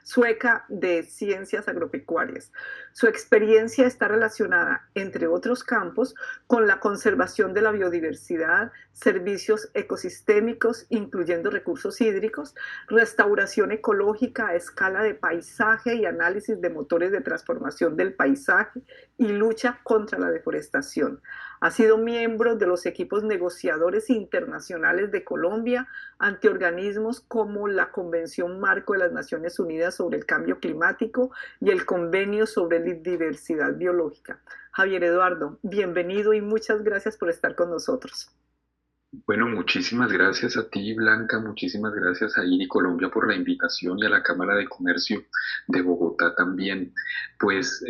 Sueca de Ciencias Agropecuarias. Su experiencia está relacionada, entre otros campos, con la conservación de la biodiversidad, servicios ecosistémicos, incluyendo recursos hídricos, restauración ecológica a escala de paisaje y análisis de motores de transformación del paisaje, y lucha contra la deforestación. Ha sido miembro de los equipos negociadores internacionales de Colombia ante organismos como la Convención Marco de las Naciones Unidas sobre el Cambio Climático y el Convenio sobre la Diversidad Biológica. Javier Eduardo, bienvenido y muchas gracias por estar con nosotros. Bueno, muchísimas gracias a ti, Blanca, muchísimas gracias a IRI Colombia por la invitación y a la Cámara de Comercio de Bogotá también. Pues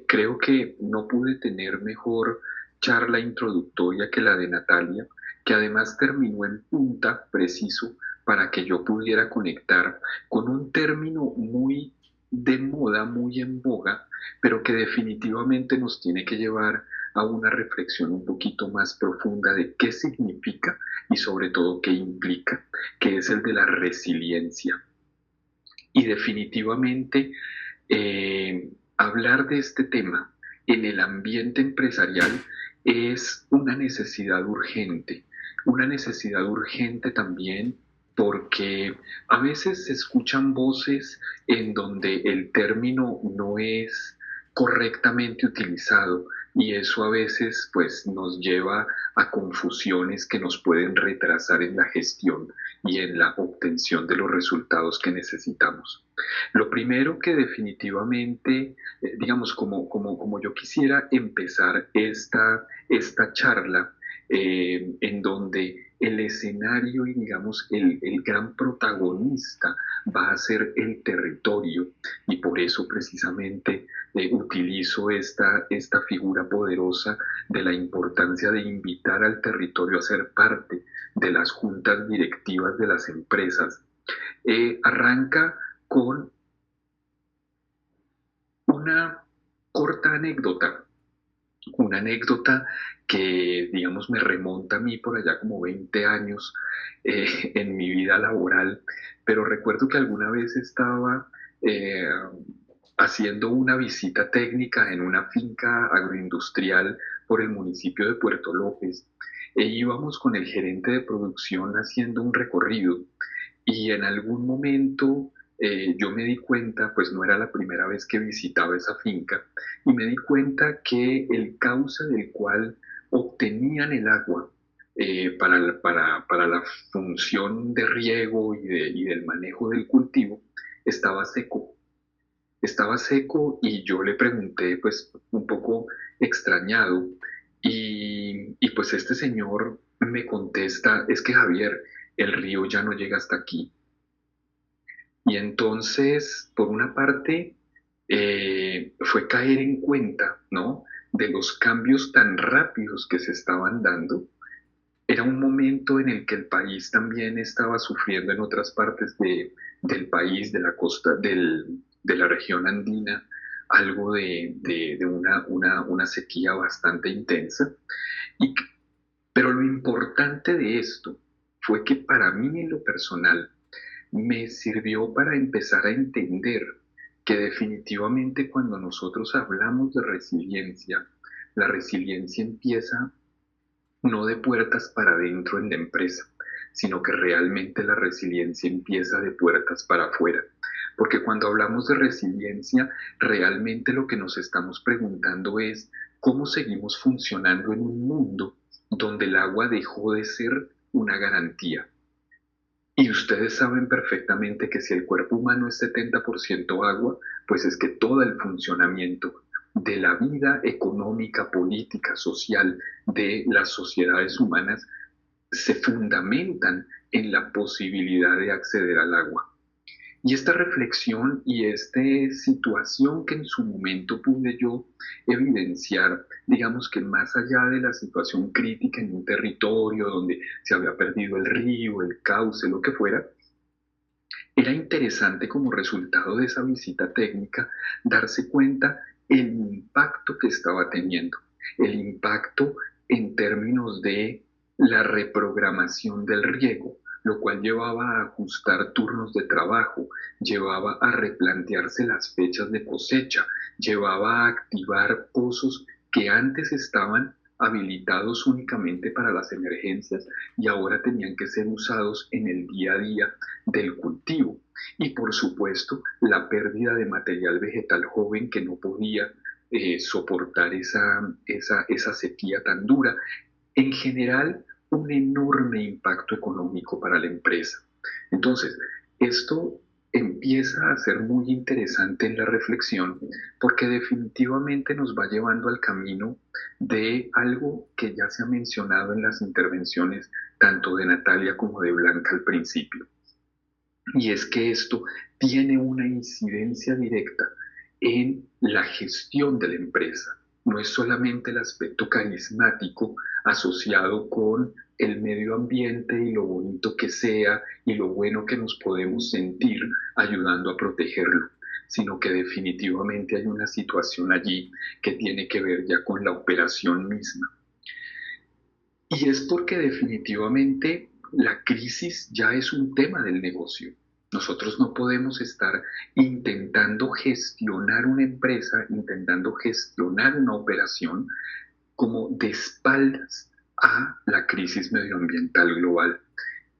creo que no pude tener mejor charla introductoria que la de Natalia, que además terminó en punta preciso para que yo pudiera conectar con un término muy de moda, muy en boga, pero que definitivamente nos tiene que llevar a una reflexión un poquito más profunda de qué significa y sobre todo qué implica, que es el de la resiliencia. Y definitivamente hablar de este tema en el ambiente empresarial es una necesidad urgente también, porque a veces se escuchan voces en donde el término no es correctamente utilizado, y eso a veces pues nos lleva a confusiones que nos pueden retrasar en la gestión y en la obtención de los resultados que necesitamos. Lo primero que definitivamente, digamos, como yo quisiera empezar esta charla, en donde el escenario y digamos el gran protagonista va a ser el territorio, y por eso precisamente utilizo esta figura poderosa de la importancia de invitar al territorio a ser parte de las juntas directivas de las empresas. Arranca con una corta anécdota, una anécdota que, digamos, me remonta a mí por allá como 20 años en mi vida laboral, pero recuerdo que alguna vez estaba eh, haciendo una visita técnica en una finca agroindustrial por el municipio de Puerto López, e íbamos con el gerente de producción haciendo un recorrido, y en algún momento yo me di cuenta, pues no era la primera vez que visitaba esa finca, y me di cuenta que el cauce del cual obtenían el agua para la función de riego y del manejo del cultivo estaba seco. Estaba seco, y yo le pregunté, pues un poco extrañado, y pues este señor me contesta: es que Javier, el río ya no llega hasta aquí. Y entonces, por una parte, fue caer en cuenta, ¿no?, de los cambios tan rápidos que se estaban dando. Era un momento en el que el país también estaba sufriendo en otras partes del país, de la costa, de la región andina, algo de una sequía bastante intensa. Y, pero lo importante de esto fue que para mí en lo personal me sirvió para empezar a entender que definitivamente cuando nosotros hablamos de resiliencia, la resiliencia empieza no de puertas para adentro en la empresa, sino que realmente la resiliencia empieza de puertas para afuera. Porque cuando hablamos de resiliencia, realmente lo que nos estamos preguntando es cómo seguimos funcionando en un mundo donde el agua dejó de ser una garantía. Y ustedes saben perfectamente que si el cuerpo humano es 70% agua, pues es que todo el funcionamiento de la vida económica, política, social de las sociedades humanas se fundamentan en la posibilidad de acceder al agua. Y esta reflexión y esta situación que en su momento pude yo evidenciar, digamos que más allá de la situación crítica en un territorio donde se había perdido el río, el cauce, lo que fuera, era interesante como resultado de esa visita técnica darse cuenta el impacto que estaba teniendo, el impacto en términos de la reprogramación del riego, lo cual llevaba a ajustar turnos de trabajo, llevaba a replantearse las fechas de cosecha, llevaba a activar pozos que antes estaban habilitados únicamente para las emergencias y ahora tenían que ser usados en el día a día del cultivo. Y por supuesto, la pérdida de material vegetal joven que no podía soportar esa sequía tan dura. En general, un enorme impacto económico para la empresa. Entonces, esto empieza a ser muy interesante en la reflexión porque definitivamente nos va llevando al camino de algo que ya se ha mencionado en las intervenciones tanto de Natalia como de Blanca al principio. Y es que esto tiene una incidencia directa en la gestión de la empresa. No es solamente el aspecto carismático asociado con el medio ambiente y lo bonito que sea y lo bueno que nos podemos sentir ayudando a protegerlo, sino que definitivamente hay una situación allí que tiene que ver ya con la operación misma. Y es porque definitivamente la crisis ya es un tema del negocio. Nosotros no podemos estar intentando gestionar una empresa, intentando gestionar una operación como de espaldas a la crisis medioambiental global,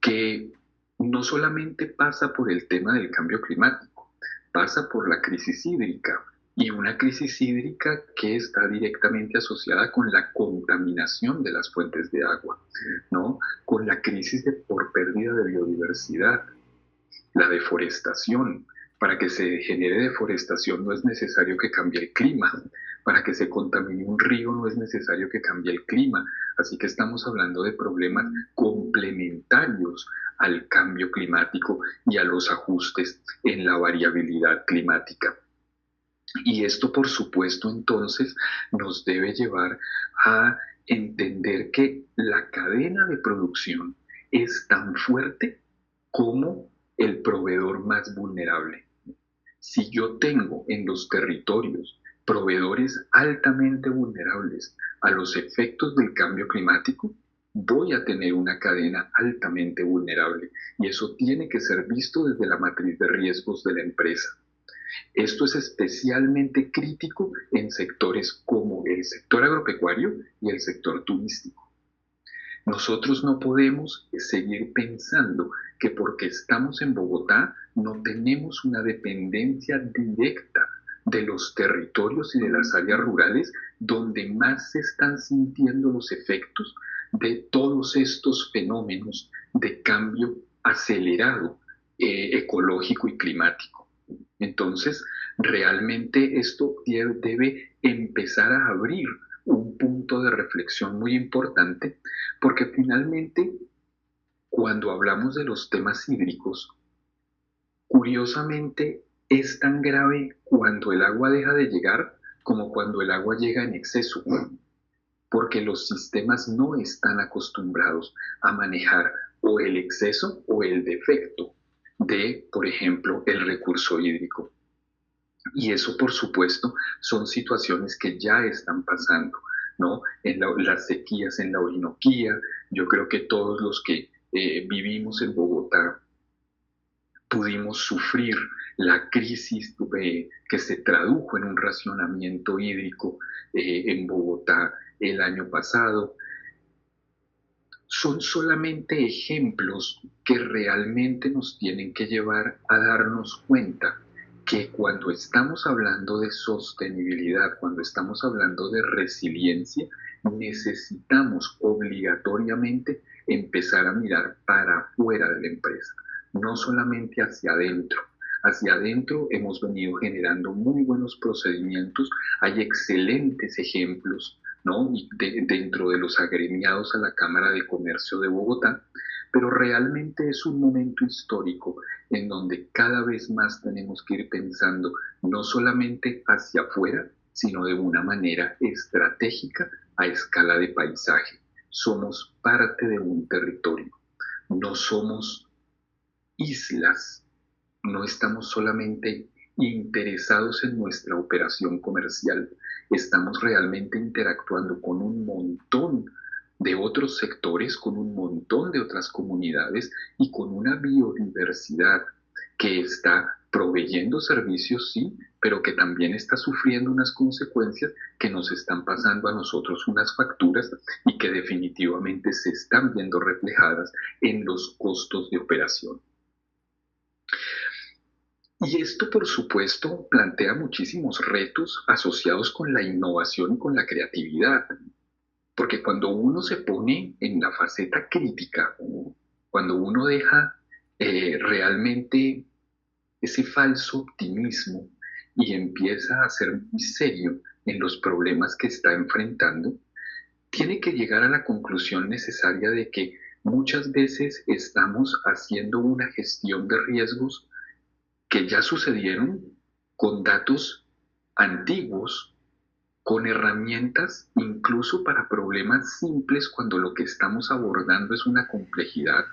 que no solamente pasa por el tema del cambio climático, pasa por la crisis hídrica, y una crisis hídrica que está directamente asociada con la contaminación de las fuentes de agua, ¿no? Con la crisis por pérdida de biodiversidad, la deforestación. Para que se genere deforestación no es necesario que cambie el clima. Para que se contamine un río no es necesario que cambie el clima. Así que estamos hablando de problemas complementarios al cambio climático y a los ajustes en la variabilidad climática. Y esto, por supuesto, entonces nos debe llevar a entender que la cadena de producción es tan fuerte como el proveedor más vulnerable. Si yo tengo en los territorios proveedores altamente vulnerables a los efectos del cambio climático, voy a tener una cadena altamente vulnerable y eso tiene que ser visto desde la matriz de riesgos de la empresa. Esto es especialmente crítico en sectores como el sector agropecuario y el sector turístico. Nosotros no podemos seguir pensando que porque estamos en Bogotá no tenemos una dependencia directa de los territorios y de las áreas rurales donde más se están sintiendo los efectos de todos estos fenómenos de cambio acelerado ecológico y climático. Entonces, realmente esto debe empezar a abrir un punto de reflexión muy importante, porque finalmente, cuando hablamos de los temas hídricos, curiosamente es tan grave cuando el agua deja de llegar como cuando el agua llega en exceso, porque los sistemas no están acostumbrados a manejar o el exceso o el defecto de, por ejemplo, el recurso hídrico. Y eso, por supuesto, son situaciones que ya están pasando, ¿no? Las sequías en la Orinoquía, yo creo que todos los que vivimos en Bogotá pudimos sufrir la crisis que se tradujo en un racionamiento hídrico en Bogotá el año pasado. Son solamente ejemplos que realmente nos tienen que llevar a darnos cuenta que cuando estamos hablando de sostenibilidad, cuando estamos hablando de resiliencia, necesitamos obligatoriamente empezar a mirar para afuera de la empresa, no solamente hacia adentro. Hacia adentro hemos venido generando muy buenos procedimientos, hay excelentes ejemplos, ¿no? Dentro de los agremiados a la Cámara de Comercio de Bogotá, pero realmente es un momento histórico en donde cada vez más tenemos que ir pensando no solamente hacia afuera, sino de una manera estratégica a escala de paisaje. Somos parte de un territorio, no somos islas, no estamos solamente interesados en nuestra operación comercial, estamos realmente interactuando con un montón de otros sectores, con un montón de otras comunidades y con una biodiversidad que está proveyendo servicios, sí, pero que también está sufriendo unas consecuencias que nos están pasando a nosotros unas facturas y que definitivamente se están viendo reflejadas en los costos de operación. Y esto, por supuesto, plantea muchísimos retos asociados con la innovación y con la creatividad. Porque cuando uno se pone en la faceta crítica, cuando uno deja realmente ese falso optimismo y empieza a ser muy serio en los problemas que está enfrentando, tiene que llegar a la conclusión necesaria de que muchas veces estamos haciendo una gestión de riesgos que ya sucedieron con datos antiguos, con herramientas incluso para problemas simples cuando lo que estamos abordando es una complejidad,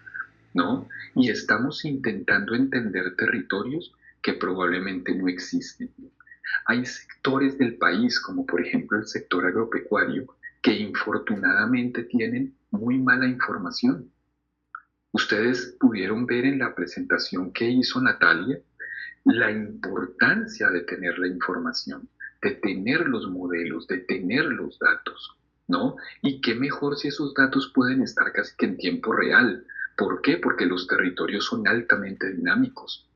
¿no? Y estamos intentando entender territorios que probablemente no existen. Hay sectores del país, como por ejemplo el sector agropecuario, que infortunadamente tienen muy mala información. Ustedes pudieron ver en la presentación que hizo Natalia la importancia de tener la información, de tener los modelos, de tener los datos, ¿no? Y qué mejor si esos datos pueden estar casi que en tiempo real. ¿Por qué? Porque los territorios son altamente dinámicos.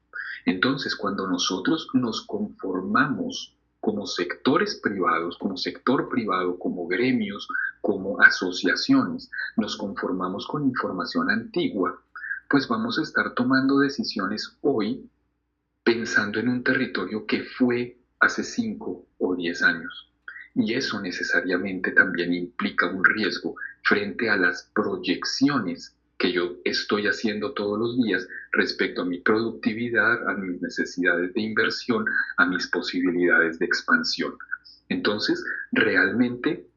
Entonces, cuando nosotros nos conformamos como sectores privados, como sector privado, como gremios, como asociaciones, nos conformamos con información antigua, pues vamos a estar tomando decisiones hoy pensando en un territorio que fue hace 5 o 10 años. Y eso necesariamente también implica un riesgo frente a las proyecciones que yo estoy haciendo todos los días respecto a mi productividad, a mis necesidades de inversión, a mis posibilidades de expansión. Entonces, realmente,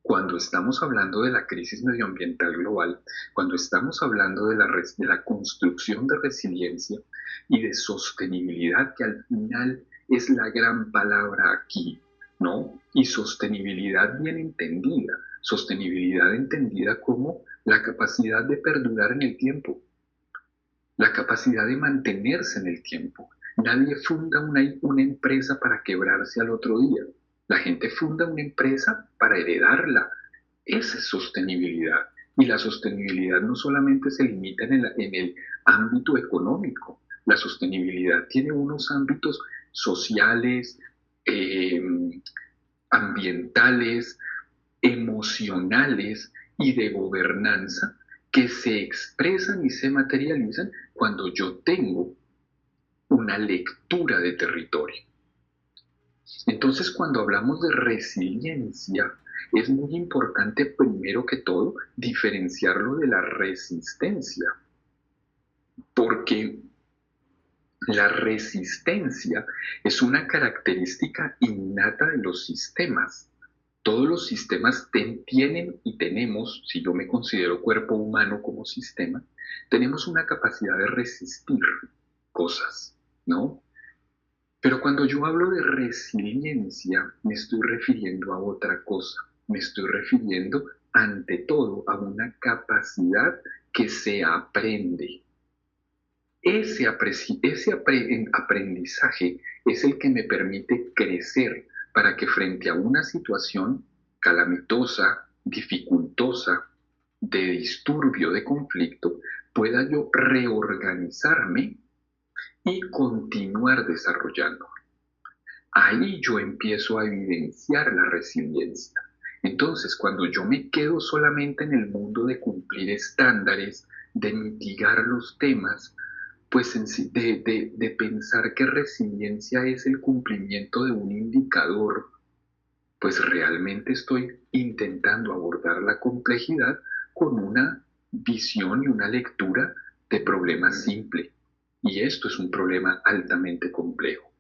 cuando estamos hablando de la crisis medioambiental global, cuando estamos hablando de la construcción de resiliencia y de sostenibilidad, que al final es la gran palabra aquí, ¿no? Y sostenibilidad bien entendida, sostenibilidad entendida como la capacidad de perdurar en el tiempo, la capacidad de mantenerse en el tiempo. Nadie funda una empresa para quebrarse al otro día. La gente funda una empresa para heredarla. Esa es sostenibilidad. Y la sostenibilidad no solamente se limita en el ámbito económico. La sostenibilidad tiene unos ámbitos sociales, eh, ambientales, emocionales y de gobernanza que se expresan y se materializan cuando yo tengo una lectura de territorio. Entonces, cuando hablamos de resiliencia, es muy importante, primero que todo, diferenciarlo de la resistencia, porque la resistencia es una característica innata de los sistemas. Todos los sistemas tienen y tenemos, si yo me considero cuerpo humano como sistema, tenemos una capacidad de resistir cosas, ¿no? Pero cuando yo hablo de resiliencia, me estoy refiriendo a otra cosa. Me estoy refiriendo, ante todo, a una capacidad que se aprende. Ese aprendizaje es el que me permite crecer para que frente a una situación calamitosa, dificultosa, de disturbio, de conflicto, pueda yo reorganizarme y continuar desarrollando. Ahí yo empiezo a evidenciar la resiliencia. Entonces, cuando yo me quedo solamente en el mundo de cumplir estándares, de mitigar los temas, pues de pensar que resiliencia es el cumplimiento de un indicador, pues realmente estoy intentando abordar la complejidad con una visión y una lectura de problema simple. Y esto es un problema altamente complejo.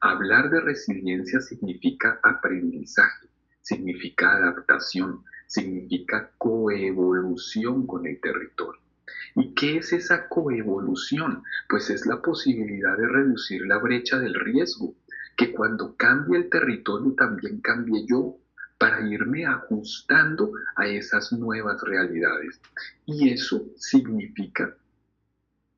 Hablar de resiliencia significa aprendizaje, significa adaptación, significa coevolución con el territorio. ¿Y qué es esa coevolución? Pues es la posibilidad de reducir la brecha del riesgo, que cuando cambie el territorio también cambie yo, para irme ajustando a esas nuevas realidades. Y eso significa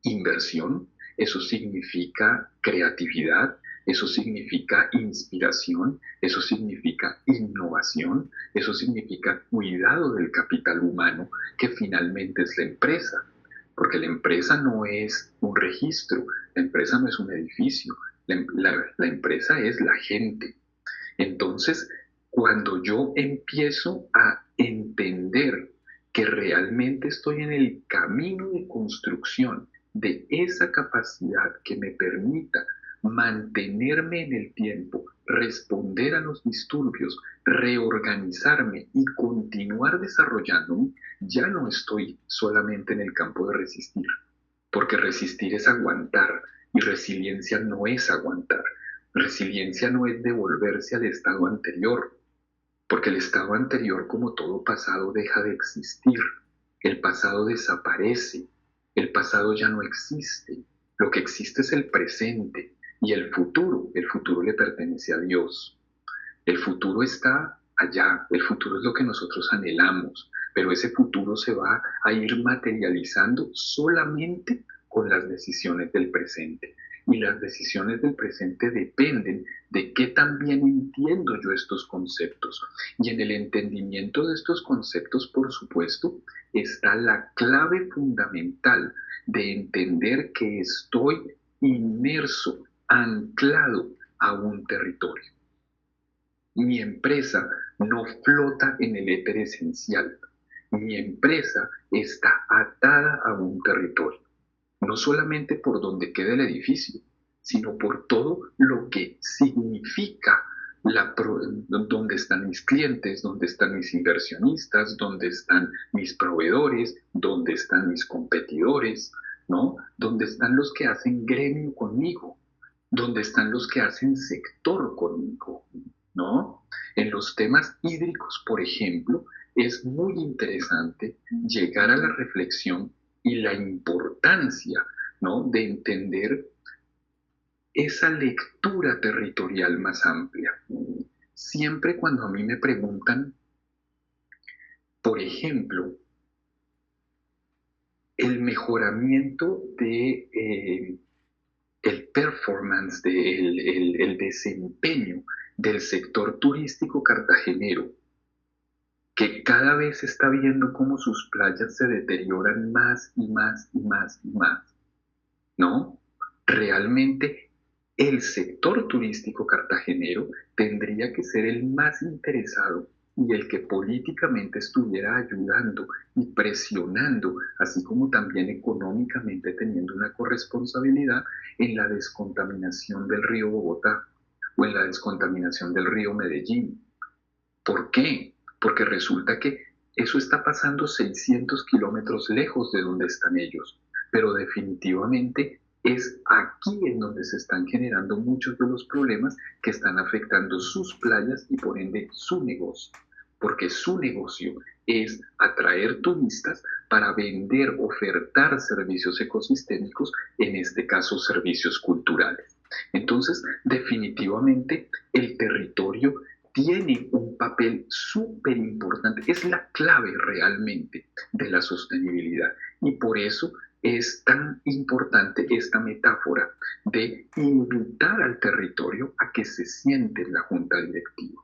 inversión, eso significa creatividad, eso significa inspiración, eso significa innovación, eso significa cuidado del capital humano, que finalmente es la empresa. Porque la empresa no es un registro, la empresa no es un edificio, la empresa es la gente. Entonces, cuando yo empiezo a entender que realmente estoy en el camino de construcción de esa capacidad que me permita mantenerme en el tiempo, responder a los disturbios, reorganizarme y continuar desarrollándome, ya no estoy solamente en el campo de resistir, porque resistir es aguantar y resiliencia no es aguantar. Resiliencia no es devolverse al estado anterior, porque el estado anterior, como todo pasado, deja de existir. El pasado desaparece, el pasado ya no existe. Lo que existe es el presente y el futuro le pertenece a Dios. El futuro está allá, el futuro es lo que nosotros anhelamos, pero ese futuro se va a ir materializando solamente con las decisiones del presente. Y las decisiones del presente dependen de qué también entiendo yo estos conceptos. Y en el entendimiento de estos conceptos, por supuesto, está la clave fundamental de entender que estoy inmerso, anclado a un territorio. Mi empresa no flota en el éter esencial. Mi empresa está atada a un territorio, no solamente por donde queda el edificio, sino por todo lo que significa donde están mis clientes, donde están mis inversionistas, donde están mis proveedores, donde están mis competidores, ¿no? Donde están los que hacen gremio conmigo, donde están los que hacen sector conmigo, ¿no? En los temas hídricos, por ejemplo, es muy interesante llegar a la reflexión y la importancia, ¿no?, de entender esa lectura territorial más amplia. Siempre cuando a mí me preguntan, por ejemplo, el mejoramiento de el performance, el desempeño del sector turístico cartagenero, que cada vez está viendo cómo sus playas se deterioran más y más y más y más, ¿no? Realmente el sector turístico cartagenero tendría que ser el más interesado y el que políticamente estuviera ayudando y presionando, así como también económicamente teniendo una corresponsabilidad en la descontaminación del río Bogotá o en la descontaminación del río Medellín. ¿Por qué? Porque resulta que eso está pasando 600 kilómetros lejos de donde están ellos, pero definitivamente es aquí en donde se están generando muchos de los problemas que están afectando sus playas y por ende su negocio, porque su negocio es atraer turistas para vender, ofertar servicios ecosistémicos, en este caso servicios culturales. Entonces, definitivamente el territorio tiene un papel súper importante, es la clave realmente de la sostenibilidad y por eso es tan importante esta metáfora de invitar al territorio a que se siente en la junta directiva.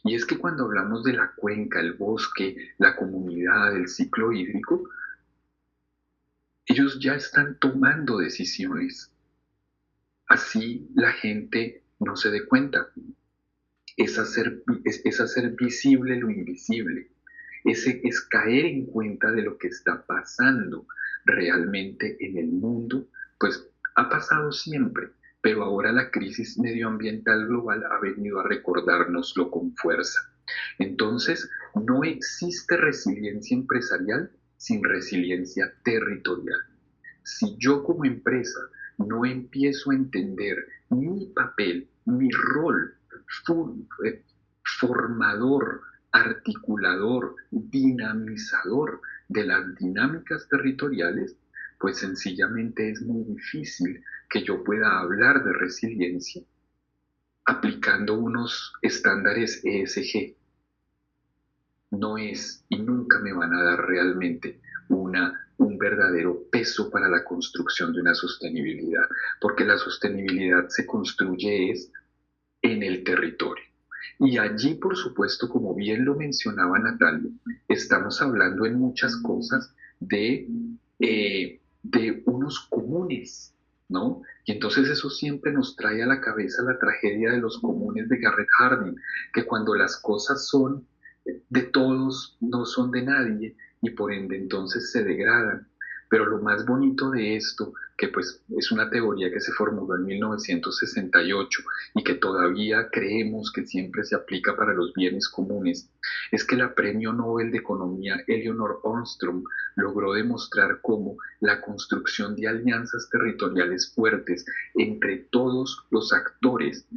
Y es que cuando hablamos de la cuenca, el bosque, la comunidad, el ciclo hídrico, ellos ya están tomando decisiones. Así la gente no se dé cuenta. Es hacer visible lo invisible. Es caer en cuenta de lo que está pasando realmente en el mundo, pues ha pasado siempre, pero ahora la crisis medioambiental global ha venido a recordárnoslo con fuerza. Entonces, no existe resiliencia empresarial sin resiliencia territorial. Si yo como empresa no empiezo a entender mi papel, mi rol formador, articulador, dinamizador de las dinámicas territoriales, pues sencillamente es muy difícil que yo pueda hablar de resiliencia aplicando unos estándares ESG. No es y nunca me van a dar realmente un verdadero peso para la construcción de una sostenibilidad, porque la sostenibilidad se construye en el territorio. Y allí, por supuesto, como bien lo mencionaba Natalia, estamos hablando en muchas cosas de unos comunes, ¿no? Y entonces eso siempre nos trae a la cabeza la tragedia de los comunes de Garrett Hardin, que cuando las cosas son de todos, no son de nadie, y por ende entonces se degradan. Pero lo más bonito de esto, que pues es una teoría que se formuló en 1968 y que todavía creemos que siempre se aplica para los bienes comunes, es que la Premio Nobel de Economía Eleanor Ostrom logró demostrar cómo la construcción de alianzas territoriales fuertes entre todos los actores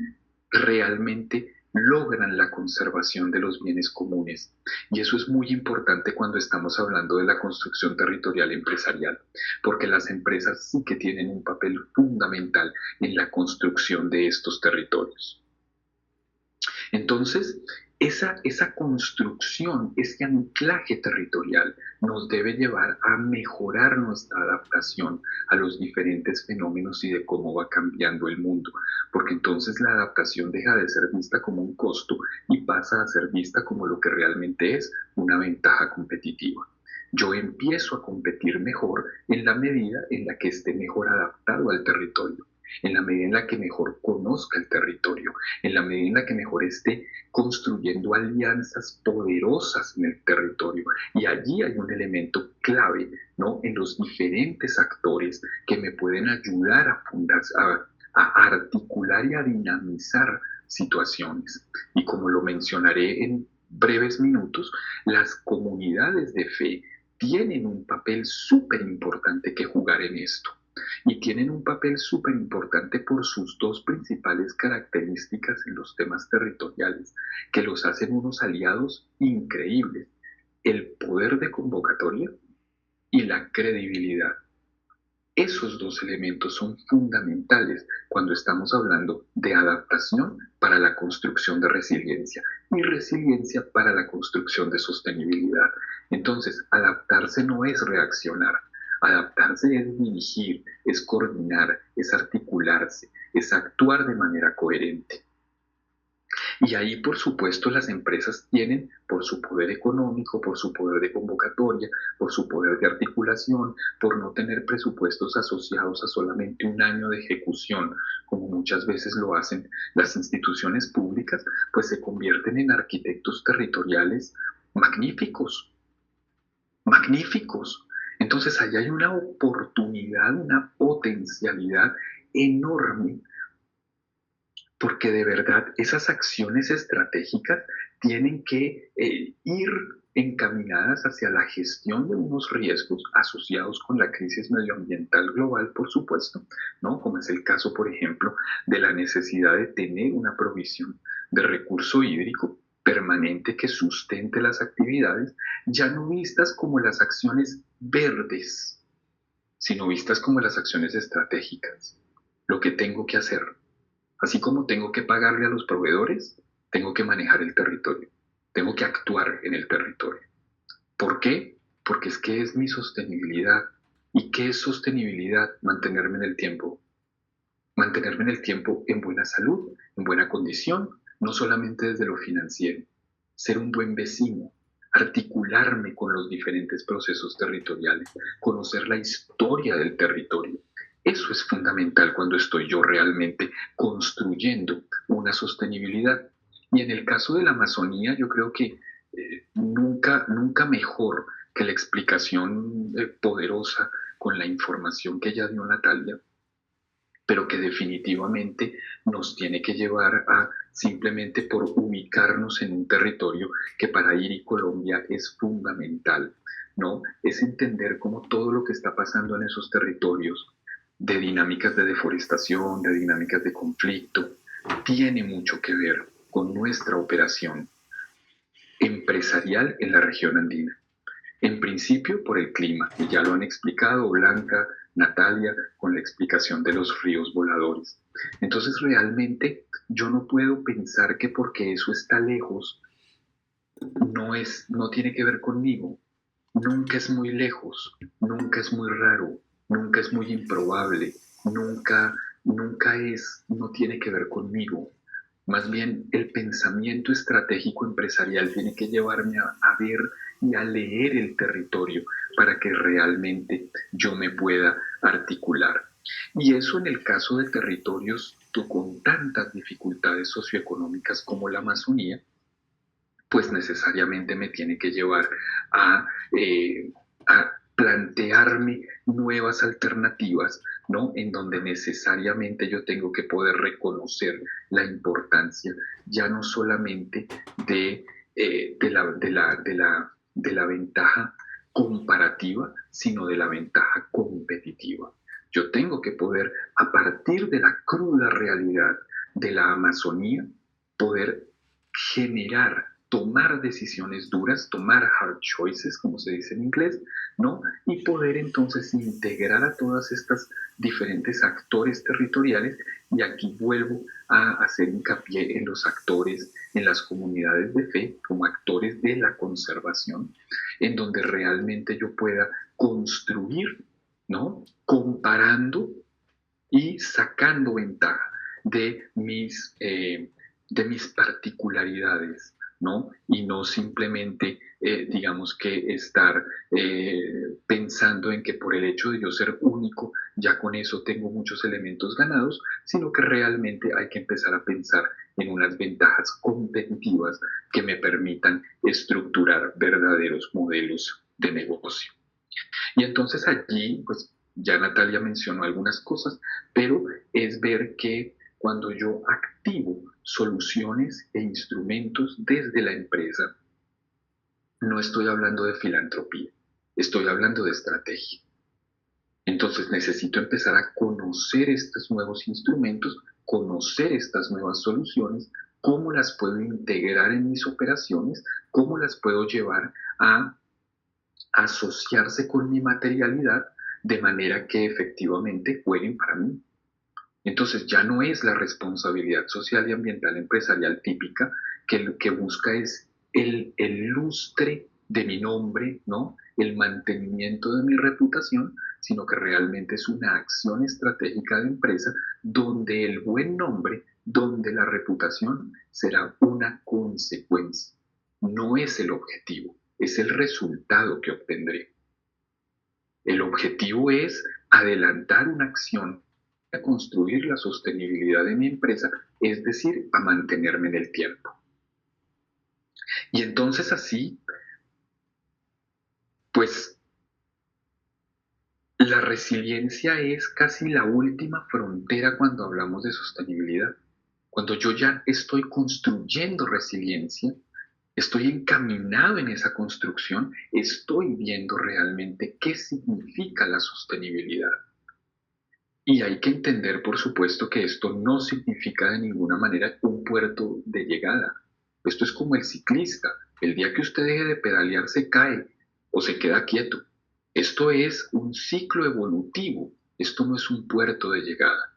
realmente logran la conservación de los bienes comunes. Y eso es muy importante cuando estamos hablando de la construcción territorial empresarial, porque las empresas sí que tienen un papel fundamental en la construcción de estos territorios. Entonces, esa construcción, ese anclaje territorial nos debe llevar a mejorar nuestra adaptación a los diferentes fenómenos y de cómo va cambiando el mundo, porque entonces la adaptación deja de ser vista como un costo y pasa a ser vista como lo que realmente es una ventaja competitiva. Yo empiezo a competir mejor en la medida en la que esté mejor adaptado al territorio. en la medida en la que mejor conozca el territorio, en la medida en la que mejor esté construyendo alianzas poderosas en el territorio. Y allí hay un elemento clave, ¿no? En los diferentes actores que me pueden ayudar a articular y a dinamizar situaciones. Y como lo mencionaré en breves minutos, las comunidades de fe tienen un papel súper importante que jugar en esto. Y tienen un papel súper importante por sus dos principales características en los temas territoriales, que los hacen unos aliados increíbles: el poder de convocatoria y la credibilidad. Esos dos elementos son fundamentales cuando estamos hablando de adaptación para la construcción de resiliencia y resiliencia para la construcción de sostenibilidad. Entonces, adaptarse no es reaccionar, adaptarse es dirigir, es coordinar, es articularse, es actuar de manera coherente. Y ahí, por supuesto, las empresas tienen, por su poder económico, por su poder de convocatoria, por su poder de articulación, por no tener presupuestos asociados a solamente un año de ejecución, como muchas veces lo hacen las instituciones públicas, pues se convierten en arquitectos territoriales magníficos, magníficos. Entonces, ahí hay una oportunidad, una potencialidad enorme, porque de verdad esas acciones estratégicas tienen que ir encaminadas hacia la gestión de unos riesgos asociados con la crisis medioambiental global, por supuesto, ¿no? Como es el caso, por ejemplo, de la necesidad de tener una provisión de recurso hídrico permanente que sustente las actividades, ya no vistas como las acciones verdes, sino vistas como las acciones estratégicas. Lo que tengo que hacer. Así como tengo que pagarle a los proveedores, tengo que manejar el territorio, tengo que actuar en el territorio. ¿Por qué? Porque es que es mi sostenibilidad. ¿Y qué es sostenibilidad? Mantenerme en el tiempo. Mantenerme en el tiempo en buena salud, en buena condición, no solamente desde lo financiero. Ser un buen vecino, articularme con los diferentes procesos territoriales, conocer la historia del territorio. Eso es fundamental cuando estoy yo realmente construyendo una sostenibilidad. Y en el caso de la Amazonía, yo creo que nunca mejor que la explicación poderosa con la información que ya dio Natalia, pero que definitivamente nos tiene que llevar a simplemente por ubicarnos en un territorio que para IRI Colombia es fundamental, ¿no? Es entender cómo todo lo que está pasando en esos territorios, de dinámicas de deforestación, de dinámicas de conflicto, tiene mucho que ver con nuestra operación empresarial en la región andina. En principio por el clima, y ya lo han explicado Blanca, Natalia, con la explicación de los ríos voladores. Entonces realmente yo no puedo pensar que porque eso está lejos, no tiene que ver conmigo. Nunca es muy lejos, nunca es muy raro, nunca es muy improbable, no tiene que ver conmigo. Más bien, el pensamiento estratégico empresarial tiene que llevarme a ver y a leer el territorio para que realmente yo me pueda articular. Y eso en el caso de territorios con tantas dificultades socioeconómicas como la Amazonía, pues necesariamente me tiene que llevar a plantearme nuevas alternativas, ¿no? En donde necesariamente yo tengo que poder reconocer la importancia ya no solamente de la ventaja comparativa, sino de la ventaja competitiva. Yo tengo que poder, a partir de la cruda realidad de la Amazonía, poder generar, tomar decisiones duras, tomar hard choices, como se dice en inglés, ¿no? Y poder entonces integrar a todas estas diferentes actores territoriales, y aquí vuelvo a hacer hincapié en los actores, en las comunidades de fe, como actores de la conservación, en donde realmente yo pueda construir, ¿no? Comparando y sacando ventaja de mis particularidades, ¿no? Y no simplemente, digamos que estar pensando en que por el hecho de yo ser único, ya con eso tengo muchos elementos ganados, sino que realmente hay que empezar a pensar en unas ventajas competitivas que me permitan estructurar verdaderos modelos de negocio. Y entonces allí, pues ya Natalia mencionó algunas cosas, pero es ver que cuando yo activo soluciones e instrumentos desde la empresa, no estoy hablando de filantropía, estoy hablando de estrategia. Entonces necesito empezar a conocer estos nuevos instrumentos, conocer estas nuevas soluciones, cómo las puedo integrar en mis operaciones, cómo las puedo llevar a asociarse con mi materialidad de manera que efectivamente jueguen para mí. Entonces ya no es la responsabilidad social y ambiental empresarial típica que lo que busca es el lustre de mi nombre, ¿no? El mantenimiento de mi reputación, sino que realmente es una acción estratégica de empresa donde el buen nombre, donde la reputación será una consecuencia. No es el objetivo, es el resultado que obtendré. El objetivo es adelantar una acción a construir la sostenibilidad de mi empresa, es decir, a mantenerme en el tiempo. Y entonces así, pues la resiliencia es casi la última frontera cuando hablamos de sostenibilidad. Cuando yo ya estoy construyendo resiliencia, estoy encaminado en esa construcción, estoy viendo realmente qué significa la sostenibilidad. Y hay que entender, por supuesto, que esto no significa de ninguna manera un puerto de llegada. Esto es como el ciclista. El día que usted deje de pedalear se cae o se queda quieto. Esto es un ciclo evolutivo. Esto no es un puerto de llegada.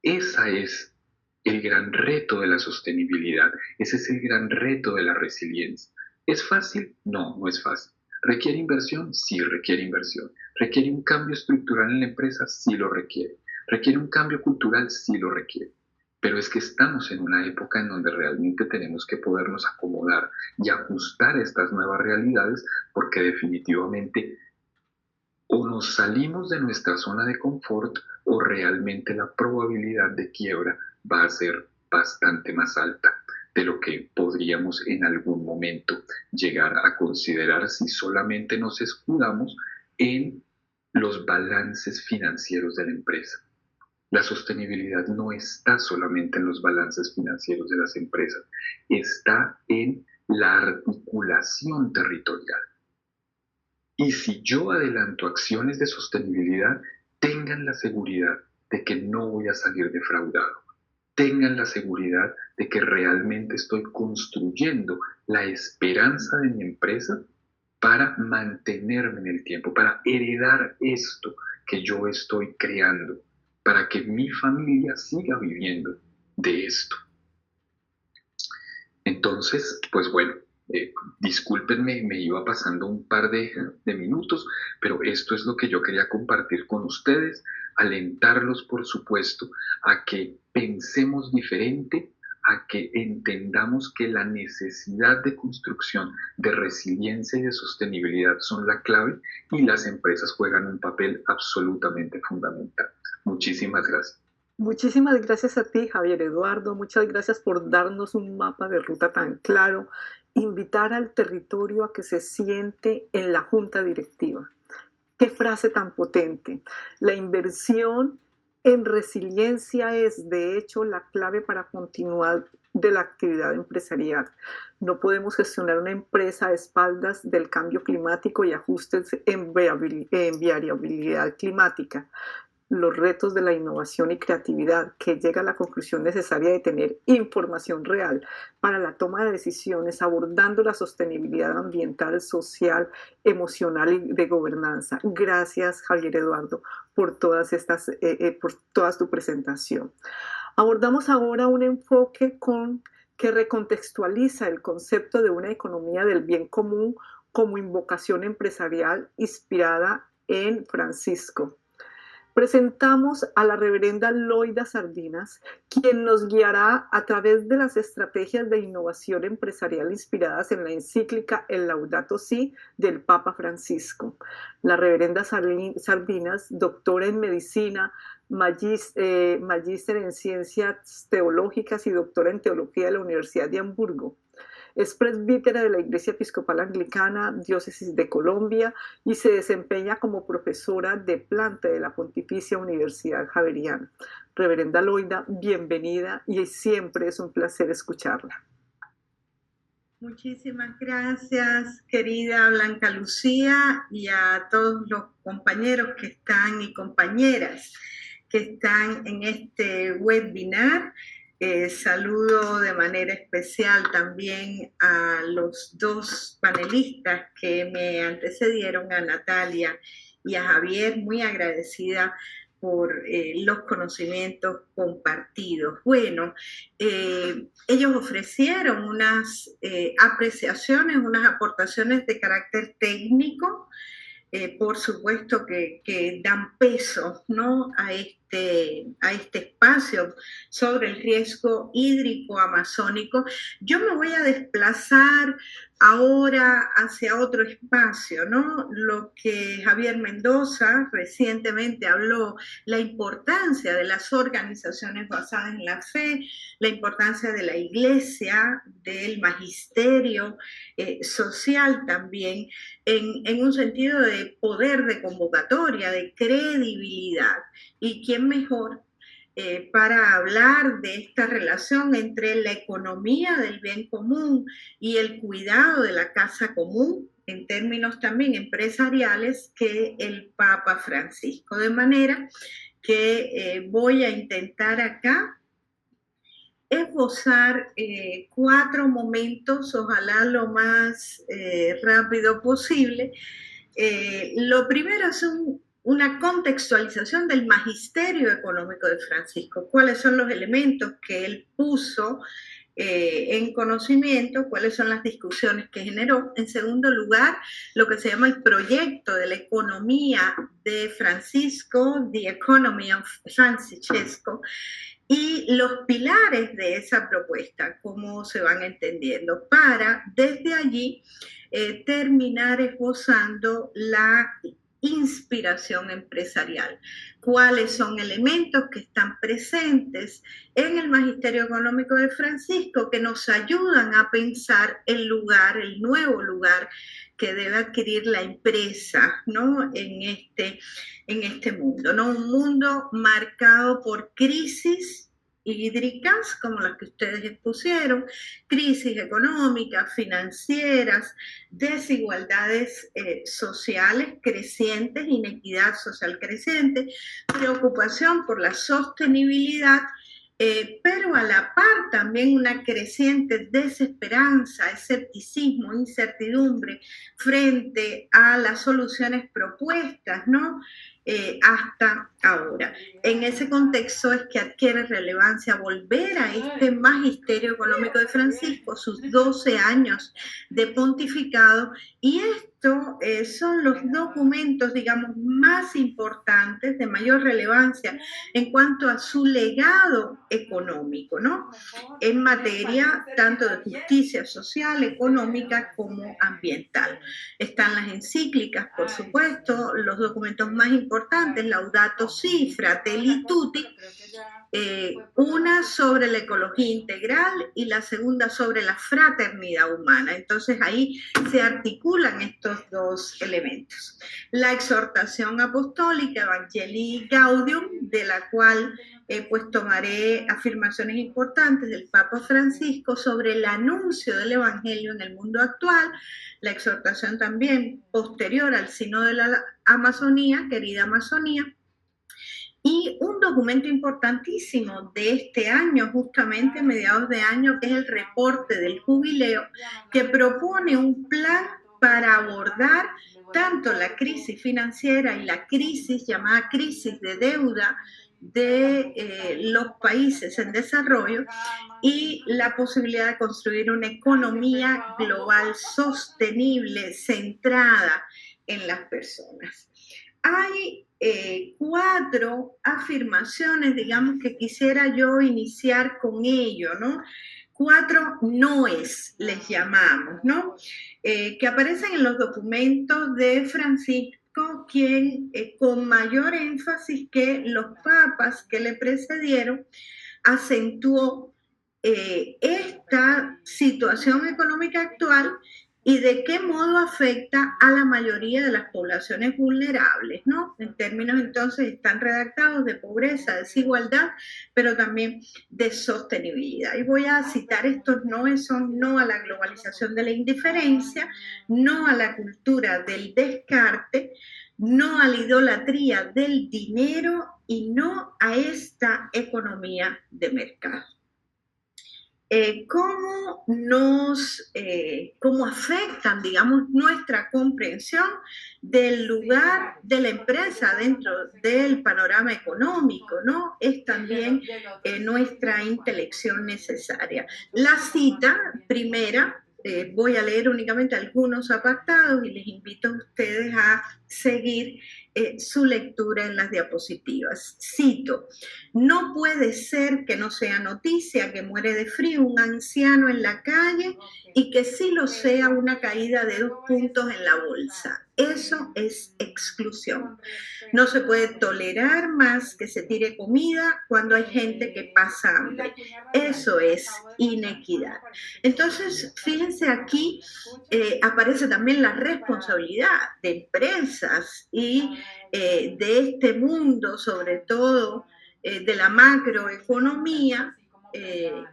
Ese es el gran reto de la sostenibilidad. Ese es el gran reto de la resiliencia. ¿Es fácil? No, no es fácil. ¿Requiere inversión? Sí, requiere inversión. ¿Requiere un cambio estructural en la empresa? Sí lo requiere. ¿Requiere un cambio cultural? Sí lo requiere. Pero es que estamos en una época en donde realmente tenemos que podernos acomodar y ajustar a estas nuevas realidades porque definitivamente o nos salimos de nuestra zona de confort o realmente la probabilidad de quiebra va a ser bastante más alta de lo que podríamos en algún momento llegar a considerar si solamente nos escudamos en los balances financieros de la empresa. La sostenibilidad no está solamente en los balances financieros de las empresas, está en la articulación territorial. Y si yo adelanto acciones de sostenibilidad, tengan la seguridad de que no voy a salir defraudado. Tengan la seguridad de que realmente estoy construyendo la esperanza de mi empresa para mantenerme en el tiempo, para heredar esto que yo estoy creando, para que mi familia siga viviendo de esto. Entonces, pues bueno, discúlpenme, me iba pasando un par de minutos, pero esto es lo que yo quería compartir con ustedes, alentarlos, por supuesto, a que pensemos diferente, a que entendamos que la necesidad de construcción, de resiliencia y de sostenibilidad son la clave y las empresas juegan un papel absolutamente fundamental. Muchísimas gracias. Muchísimas gracias a ti, Javier Eduardo. Muchas gracias por darnos un mapa de ruta tan claro. Invitar al territorio a que se siente en la junta directiva. Qué frase tan potente. La inversión en resiliencia es, de hecho, la clave para continuar de la actividad empresarial. No podemos gestionar una empresa a espaldas del cambio climático y ajustes en variabilidad climática. Los retos de la innovación y creatividad, que llega a la conclusión necesaria de tener información real para la toma de decisiones, abordando la sostenibilidad ambiental, social, emocional y de gobernanza. Gracias, Javier Eduardo, por por toda tu presentación. Abordamos ahora un enfoque que recontextualiza el concepto de una economía del bien común como invocación empresarial inspirada en Francisco. Presentamos a la reverenda Loida Sardinas, quien nos guiará a través de las estrategias de innovación empresarial inspiradas en la encíclica El Laudato Si del Papa Francisco. La reverenda Sardinas, doctora en medicina, magíster en ciencias teológicas y doctora en teología de la Universidad de Hamburgo. Es presbítera de la Iglesia Episcopal Anglicana, Diócesis de Colombia, y se desempeña como profesora de planta de la Pontificia Universidad Javeriana. Reverenda Loida, bienvenida y siempre es un placer escucharla. Muchísimas gracias, querida Blanca Lucía, y a todos los compañeros que están y compañeras que están en este webinar. Saludo de manera especial también a los dos panelistas que me antecedieron, a Natalia y a Javier, muy agradecida por los conocimientos compartidos. Bueno, ellos ofrecieron unas apreciaciones, unas aportaciones de carácter técnico, por supuesto que dan peso, ¿no?, a este espacio sobre el riesgo hídrico amazónico. Yo me voy a desplazar ahora hacia otro espacio, ¿no? Lo que Javier Mendoza recientemente habló, la importancia de las organizaciones basadas en la fe, la importancia de la iglesia, del magisterio social también, en un sentido de poder de convocatoria, de credibilidad. ¿Y quién mejor para hablar de esta relación entre la economía del bien común y el cuidado de la casa común, en términos también empresariales, que el Papa Francisco? De manera que voy a intentar acá esbozar 4 momentos, ojalá lo más rápido posible. Lo primero es una contextualización del magisterio económico de Francisco. ¿Cuáles son los elementos que él puso en conocimiento? ¿Cuáles son las discusiones que generó? En segundo lugar, lo que se llama el proyecto de la economía de Francisco, The Economy of Francesco, y los pilares de esa propuesta, cómo se van entendiendo, para desde allí terminar esbozando la inspiración empresarial. ¿Cuáles son elementos que están presentes en el magisterio económico de Francisco que nos ayudan a pensar el nuevo lugar que debe adquirir la empresa, ¿no?, en este mundo, ¿no? Un mundo marcado por crisis hídricas, como las que ustedes expusieron, crisis económicas, financieras, desigualdades sociales crecientes, inequidad social creciente, preocupación por la sostenibilidad, pero a la par también una creciente desesperanza, escepticismo, incertidumbre frente a las soluciones propuestas, ¿no?, hasta ahora. En ese contexto es que adquiere relevancia volver a este magisterio económico de Francisco, sus 12 años de pontificado, y esto son los documentos, digamos, más importantes, de mayor relevancia en cuanto a su legado económico, ¿no?, en materia tanto de justicia social, económica como ambiental. Están las encíclicas, por supuesto, los documentos más importantes, Laudato Si, Fratelli Tutti, una sobre la ecología integral y la segunda sobre la fraternidad humana. Entonces ahí se articulan estos dos elementos. La exhortación apostólica Evangelii Gaudium, de la cual pues tomaré afirmaciones importantes del Papa Francisco sobre el anuncio del Evangelio en el mundo actual. La exhortación también posterior al Sínodo de la Amazonía, querida Amazonía, y un documento importantísimo de este año, justamente mediados de año, que es el reporte del jubileo, que propone un plan para abordar tanto la crisis financiera y la crisis llamada crisis de deuda de los países en desarrollo, y la posibilidad de construir una economía global sostenible, centrada en las personas. Hay 4 afirmaciones, digamos, que quisiera yo iniciar con ello, ¿no? 4 noes les llamamos, ¿no? Que aparecen en los documentos de Francisco, quien con mayor énfasis que los papas que le precedieron, acentuó esta situación económica actual y de qué modo afecta a la mayoría de las poblaciones vulnerables, ¿no? En términos entonces están redactados de pobreza, desigualdad, pero también de sostenibilidad. Y voy a citar estos noes: son no a la globalización de la indiferencia, no a la cultura del descarte, no a la idolatría del dinero y no a esta economía de mercado. Cómo afectan, digamos, nuestra comprensión del lugar de la empresa dentro del panorama económico, ¿no? Es también nuestra intelección necesaria. La cita primera, voy a leer únicamente algunos apartados y les invito a ustedes a seguir su lectura en las diapositivas. Cito: no puede ser que no sea noticia que muere de frío un anciano en la calle y que sí lo sea una caída de 2 puntos en la bolsa. Eso es exclusión. No se puede tolerar más que se tire comida cuando hay gente que pasa hambre. Eso es inequidad. Entonces, fíjense aquí, aparece también la responsabilidad de empresas y de este mundo, sobre todo de la macroeconomía,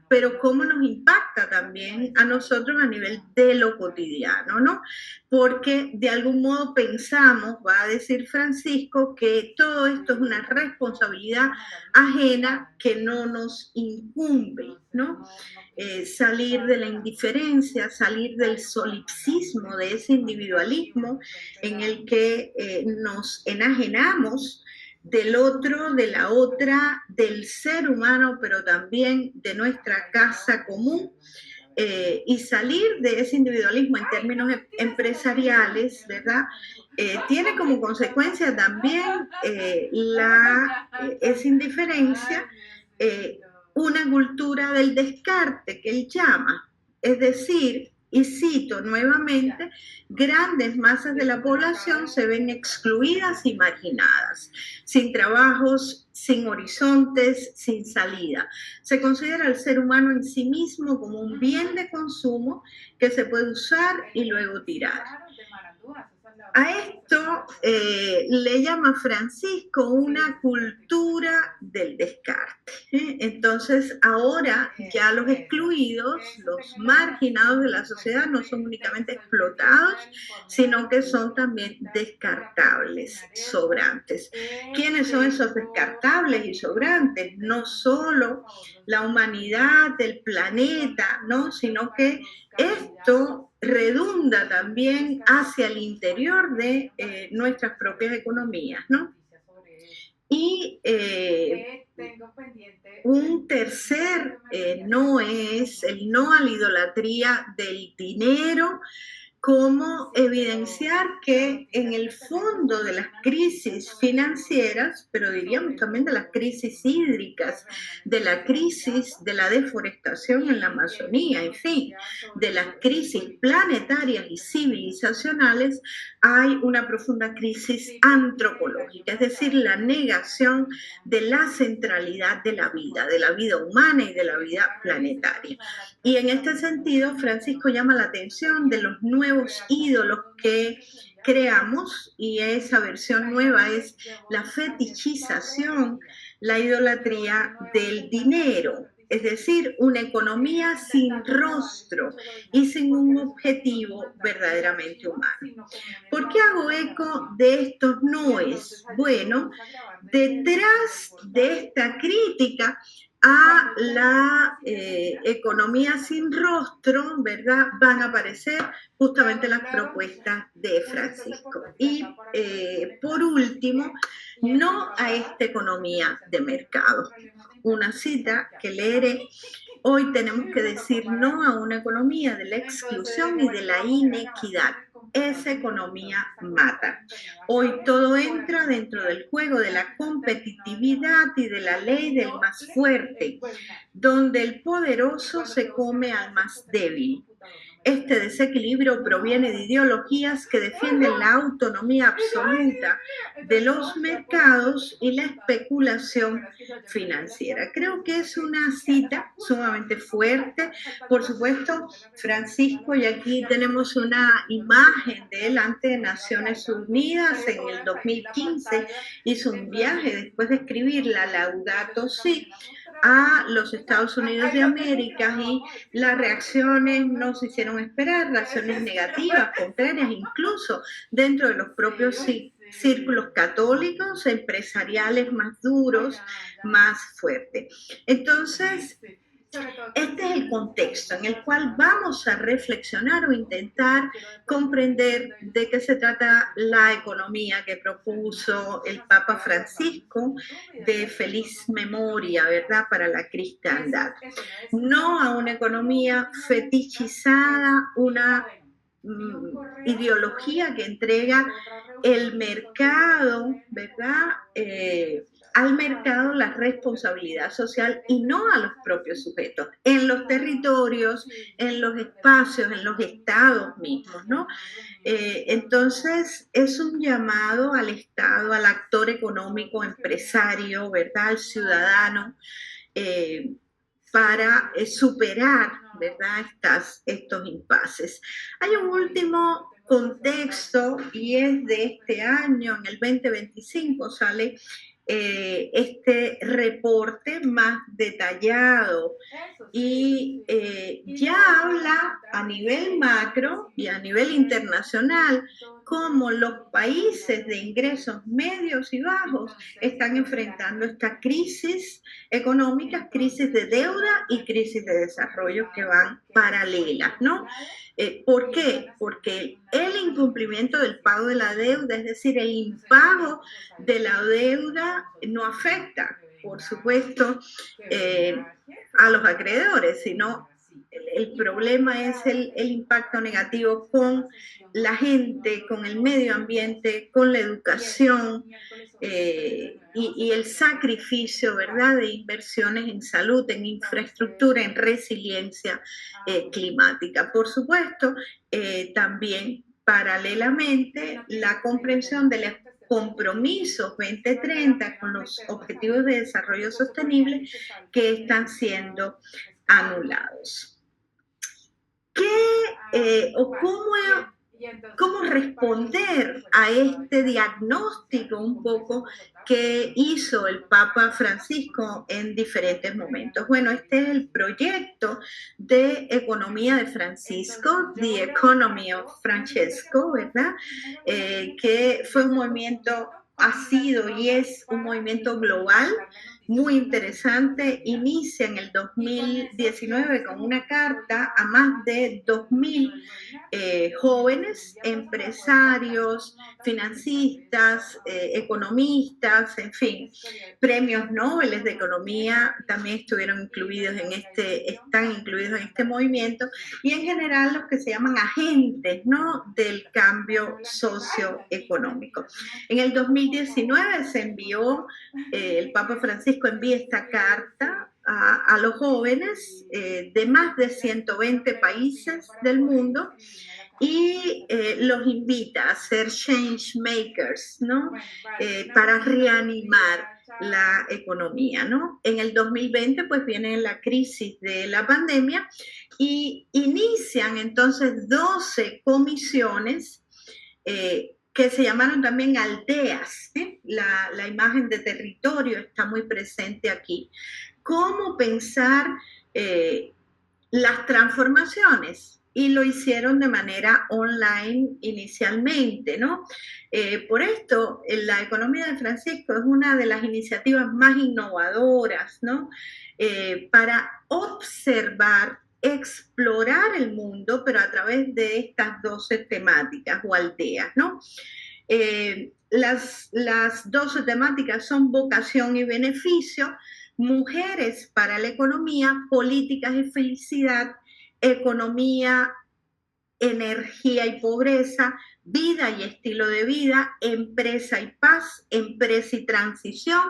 pero cómo nos impacta también a nosotros a nivel de lo cotidiano, ¿no? Porque de algún modo pensamos, va a decir Francisco, que todo esto es una responsabilidad ajena que no nos incumbe, ¿no? Salir de la indiferencia, salir del solipsismo, de ese individualismo en el que nos enajenamos del otro, de la otra, del ser humano, pero también de nuestra casa común, y salir de ese individualismo en términos empresariales, ¿verdad? Tiene como consecuencia también esa indiferencia, una cultura del descarte que él llama, es decir, y cito nuevamente, grandes masas de la población se ven excluidas y marginadas, sin trabajos, sin horizontes, sin salida. Se considera al ser humano en sí mismo como un bien de consumo que se puede usar y luego tirar. A esto le llama Francisco una cultura del descarte. Entonces, ahora ya los excluidos, los marginados de la sociedad no son únicamente explotados, sino que son también descartables, sobrantes. ¿Quiénes son esos descartables y sobrantes? No solo la humanidad, el planeta, ¿no? Sino que esto redunda también hacia el interior de nuestras propias economías, ¿no? Y un tercer no es el no a la idolatría del dinero, como evidenciar que en el fondo de las crisis financieras, pero diríamos también de las crisis hídricas, de la crisis de la deforestación en la Amazonía, en fin, de las crisis planetarias y civilizacionales, hay una profunda crisis antropológica, es decir, la negación de la centralidad de la vida humana y de la vida planetaria. Y en este sentido, Francisco llama la atención de los nuevos ídolos que creamos, y esa versión nueva es la fetichización, la idolatría del dinero, es decir, una economía sin rostro y sin un objetivo verdaderamente humano. ¿Por qué hago eco de estos noes? Bueno, detrás de esta crítica a la economía sin rostro, ¿verdad? Van a aparecer justamente las propuestas de Francisco. Y por último, no a esta economía de mercado. Una cita que leeré: hoy tenemos que decir no a una economía de la exclusión y de la inequidad. esa economía mata. Hoy todo entra dentro del juego de la competitividad y de la ley del más fuerte, donde el poderoso se come al más débil. Este desequilibrio proviene de ideologías que defienden la autonomía absoluta de los mercados y la especulación financiera. Creo que es una cita sumamente fuerte. Por supuesto, Francisco, y aquí tenemos una imagen de él ante Naciones Unidas en el 2015, hizo un viaje después de escribir la Laudato Si a los Estados Unidos de América, y las reacciones no se hicieron esperar, reacciones negativas, contrarias, incluso dentro de los propios círculos católicos, empresariales más duros, más fuertes. Entonces, este es el contexto en el cual vamos a reflexionar o intentar comprender de qué se trata la economía que propuso el Papa Francisco, de feliz memoria, ¿verdad?, para la cristiandad. No a una economía fetichizada, una ideología que entrega el mercado, ¿verdad?, al mercado la responsabilidad social y no a los propios sujetos, en los territorios, en los espacios, en los estados mismos, ¿no? Entonces, es un llamado al Estado, al actor económico, empresario, ¿verdad?, al ciudadano, para superar, ¿verdad?, estos impases. Hay un último contexto, y es de este año, en el 2025 sale este reporte más detallado, y ya habla a nivel macro y a nivel internacional cómo los países de ingresos medios y bajos están enfrentando esta crisis económica, crisis de deuda y crisis de desarrollo que van paralelas, ¿no? ¿Por qué? Porque el incumplimiento del pago de la deuda, es decir, el impago de la deuda, no afecta, por supuesto, a los acreedores, sino el problema es el impacto negativo con la gente, con el medio ambiente, con la educación, y el sacrificio, ¿verdad?, de inversiones en salud, en infraestructura, en resiliencia climática. Por supuesto, también paralelamente la comprensión de los compromisos 2030 con los objetivos de desarrollo sostenible que están siendo anulados. ¿Cómo responder a este diagnóstico un poco que hizo el Papa Francisco en diferentes momentos? Bueno, este es el proyecto de economía de Francisco, The Economy of Francesco, ¿verdad? Que fue un movimiento, ha sido y es un movimiento global muy interesante. Inicia en el 2019 con una carta a más de 2.000 jóvenes, empresarios, financistas, economistas, en fin, premios Nobel de economía también están incluidos en este movimiento, y en general los que se llaman agentes, ¿no?, del cambio socioeconómico. En el 2019 se envió, el Papa Francisco envía esta carta a los jóvenes de más de 120 países del mundo, y los invita a ser change makers, ¿no?, para reanimar la economía, ¿no? En el 2020 pues viene la crisis de la pandemia, y inician entonces 12 comisiones que se llamaron también aldeas, ¿eh? La imagen de territorio está muy presente aquí. ¿Cómo pensar las transformaciones? Y lo hicieron de manera online inicialmente, ¿no? Por esto, la economía de Francisco es una de las iniciativas más innovadoras, ¿no?, para observar, explorar el mundo, pero a través de estas 12 temáticas o aldeas, ¿no? Las 12 temáticas son vocación y beneficio, mujeres para la economía, políticas y felicidad, economía energía y pobreza, vida y estilo de vida, empresa y paz, empresa y transición,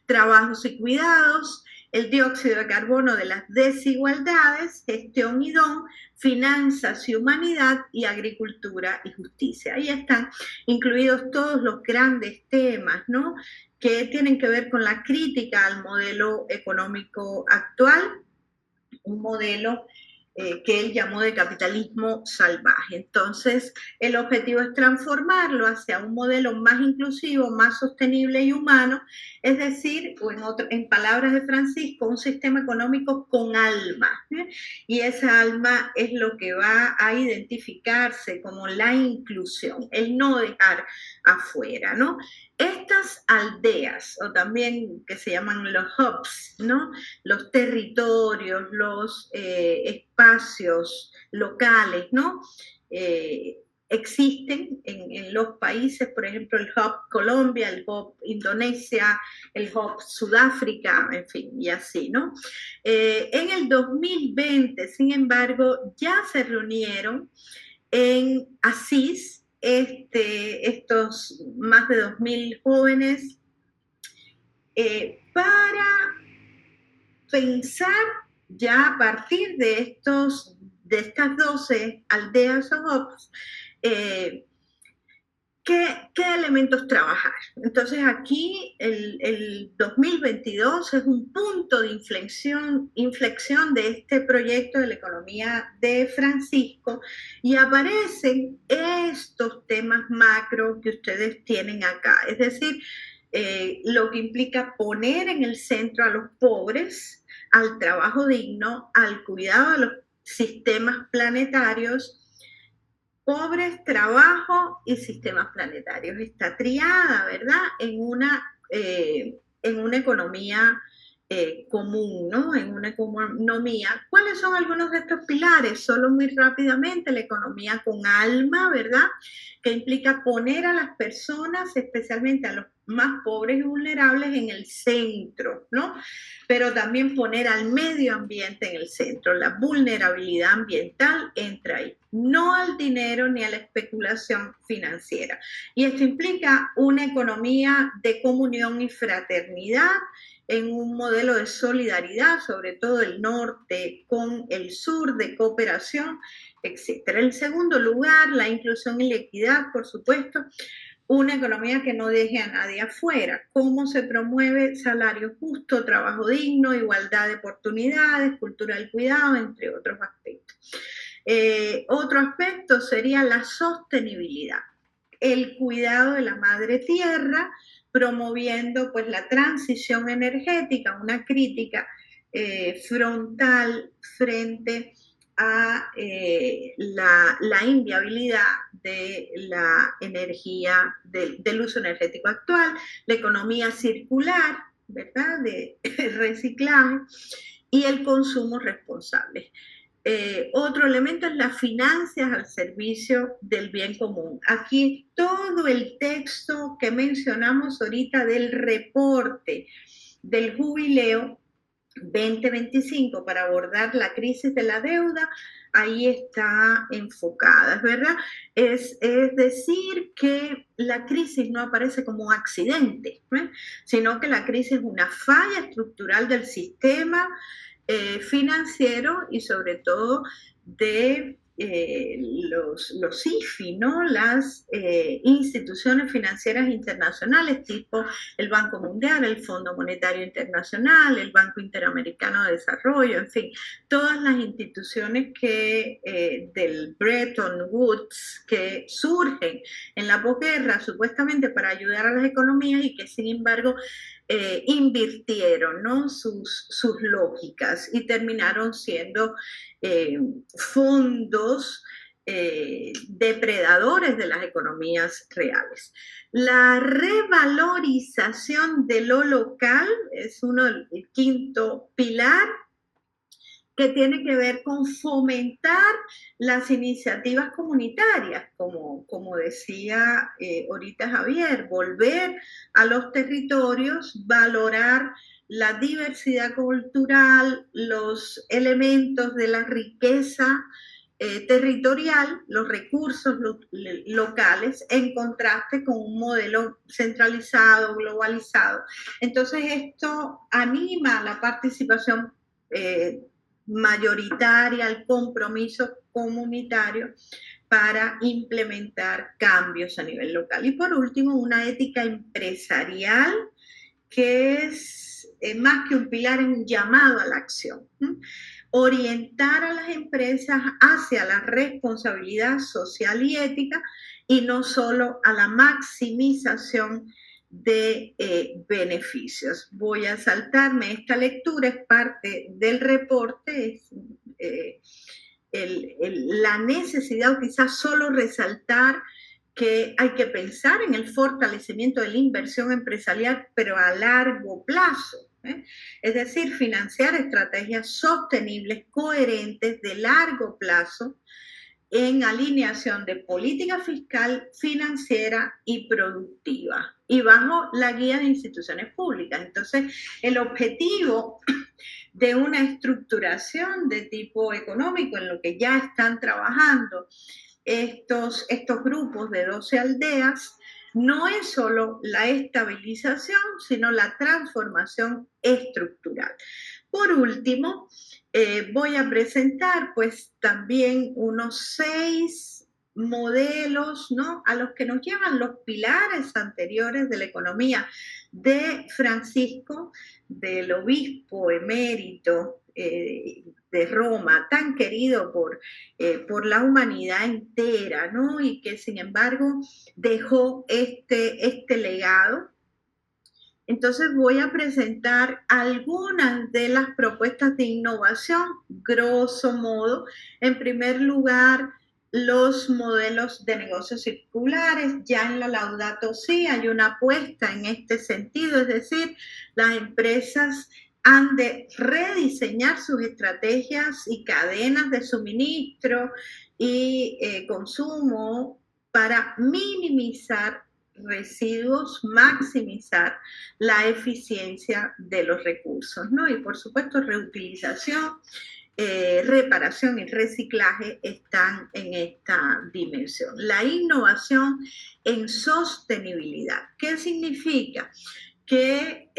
trabajos y cuidados, el dióxido de carbono de las desigualdades, gestión y don, finanzas y humanidad y agricultura y justicia. Ahí están incluidos todos los grandes temas, ¿no?, que tienen que ver con la crítica al modelo económico actual, un modelo que él llamó de capitalismo salvaje. Entonces, el objetivo es transformarlo hacia un modelo más inclusivo, más sostenible y humano, es decir, o en palabras de Francisco, un sistema económico con alma, ¿eh? Y esa alma es lo que va a identificarse como la inclusión, el no dejar afuera, ¿no? Estas aldeas, o también que se llaman los hubs, ¿no?, los territorios, los espacios locales, ¿no?, existen en los países, por ejemplo, el hub Colombia, el hub Indonesia, el hub Sudáfrica, en fin, y así, ¿no? En el 2020, sin embargo, ya se reunieron en Asís estos más de 2.000 jóvenes para pensar ya a partir de estas 12 aldeas o hubs, ¿qué elementos trabajar? Entonces aquí el 2022 es un punto de inflexión de este proyecto de la economía de Francisco, y aparecen estos temas macro que ustedes tienen acá, es decir, lo que implica poner en el centro a los pobres, al trabajo digno, al cuidado de los sistemas planetarios. Pobres, trabajo y sistemas planetarios. Está triada, ¿verdad?, en una economía común, ¿no?, en una economía. ¿Cuáles son algunos de estos pilares? Solo muy rápidamente, la economía con alma, ¿verdad?, que implica poner a las personas, especialmente a los más pobres y vulnerables, en el centro, ¿no? Pero también poner al medio ambiente en el centro. La vulnerabilidad ambiental entra ahí, no al dinero ni a la especulación financiera. Y esto implica una economía de comunión y fraternidad, en un modelo de solidaridad, sobre todo el norte con el sur, de cooperación, etc. En segundo lugar, la inclusión y la equidad, por supuesto, una economía que no deje a nadie afuera. ¿Cómo se promueve salario justo, trabajo digno, igualdad de oportunidades, cultura del cuidado, entre otros aspectos? Otro aspecto sería la sostenibilidad, el cuidado de la madre tierra, promoviendo pues la transición energética, una crítica frontal frente a la inviabilidad de la energía, del uso energético actual, la economía circular, ¿verdad?, de reciclaje, y el consumo responsable. Otro elemento es las finanzas al servicio del bien común. Aquí todo el texto que mencionamos ahorita del reporte del Jubileo 2025 para abordar la crisis de la deuda, ahí está enfocada, ¿verdad? Es decir, que la crisis no aparece como un accidente, ¿eh?, sino que la crisis es una falla estructural del sistema financiero y sobre todo de los IFI, ¿no?, las instituciones financieras internacionales tipo el Banco Mundial, el Fondo Monetario Internacional, el Banco Interamericano de Desarrollo, en fin, todas las instituciones del Bretton Woods que surgen en la posguerra supuestamente para ayudar a las economías y que sin embargo invirtieron, ¿no?, sus lógicas y terminaron siendo fondos depredadores de las economías reales. La revalorización de lo local es el quinto pilar, que tiene que ver con fomentar las iniciativas comunitarias, como decía ahorita Javier, volver a los territorios, valorar la diversidad cultural, los elementos de la riqueza territorial, los recursos locales, en contraste con un modelo centralizado, globalizado. Entonces esto anima la participación mayoritaria, el compromiso comunitario para implementar cambios a nivel local. Y por último, una ética empresarial que es más que un pilar, es un llamado a la acción. Orientar a las empresas hacia la responsabilidad social y ética y no solo a la maximización de beneficios. Voy a saltarme esta lectura, es parte del reporte, la necesidad o quizás solo resaltar que hay que pensar en el fortalecimiento de la inversión empresarial, pero a largo plazo. Es decir, financiar estrategias sostenibles, coherentes, de largo plazo, en alineación de política fiscal, financiera y productiva, y bajo la guía de instituciones públicas. Entonces, el objetivo de una estructuración de tipo económico en lo que ya están trabajando estos grupos de 12 aldeas no es solo la estabilización, sino la transformación estructural. Por último, voy a presentar pues también unos 6 modelos, ¿no?, a los que nos llevan los pilares anteriores de la economía de Francisco, del obispo emérito de Roma, tan querido por la humanidad entera, ¿no?, y que sin embargo dejó este legado. Entonces voy a presentar algunas de las propuestas de innovación, grosso modo. En primer lugar, los modelos de negocios circulares. Ya en la Laudato Si hay una apuesta en este sentido, es decir, las empresas han de rediseñar sus estrategias y cadenas de suministro y consumo para minimizar residuos, maximizar la eficiencia de los recursos, ¿no? Y por supuesto, reutilización, reparación y reciclaje están en esta dimensión. La innovación en sostenibilidad. ¿Qué significa? Que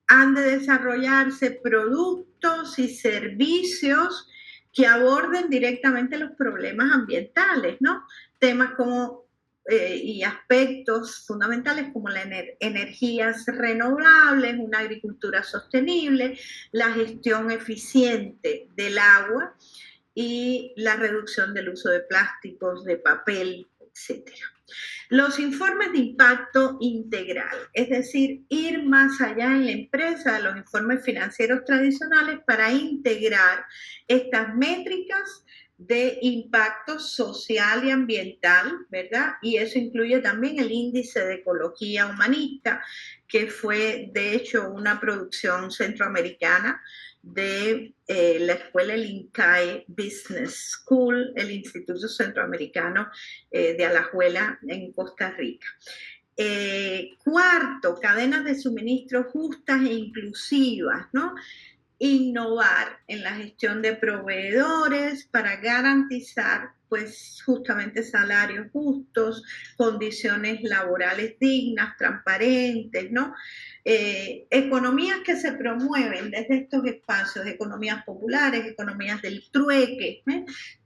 han de desarrollarse productos y servicios que aborden directamente los problemas ambientales, ¿no? Temas como y aspectos fundamentales como las energías renovables, una agricultura sostenible, la gestión eficiente del agua y la reducción del uso de plásticos, de papel, etc. Los informes de impacto integral, es decir, ir más allá en la empresa de los informes financieros tradicionales para integrar estas métricas de impacto social y ambiental, ¿verdad? Y eso incluye también el índice de ecología humanista, que fue de hecho una producción centroamericana de la escuela, el INCAE Business School, el Instituto Centroamericano de Alajuela en Costa Rica. Cuarto, cadenas de suministro justas e inclusivas, ¿no? Innovar en la gestión de proveedores para garantizar pues justamente salarios justos, condiciones laborales dignas, transparentes, ¿no? Economías que se promueven desde estos espacios, economías populares, economías del trueque,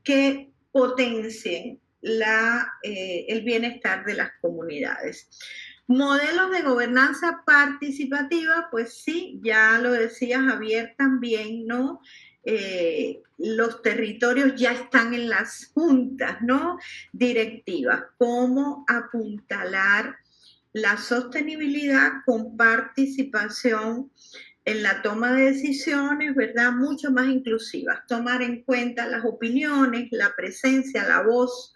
que potencien el bienestar de las comunidades. Modelos de gobernanza participativa, pues sí, ya lo decía Javier también, ¿no? Los territorios ya están en las juntas, ¿no?, directivas. Cómo apuntalar la sostenibilidad con participación en la toma de decisiones, ¿verdad?, mucho más inclusivas. Tomar en cuenta las opiniones, la presencia, la voz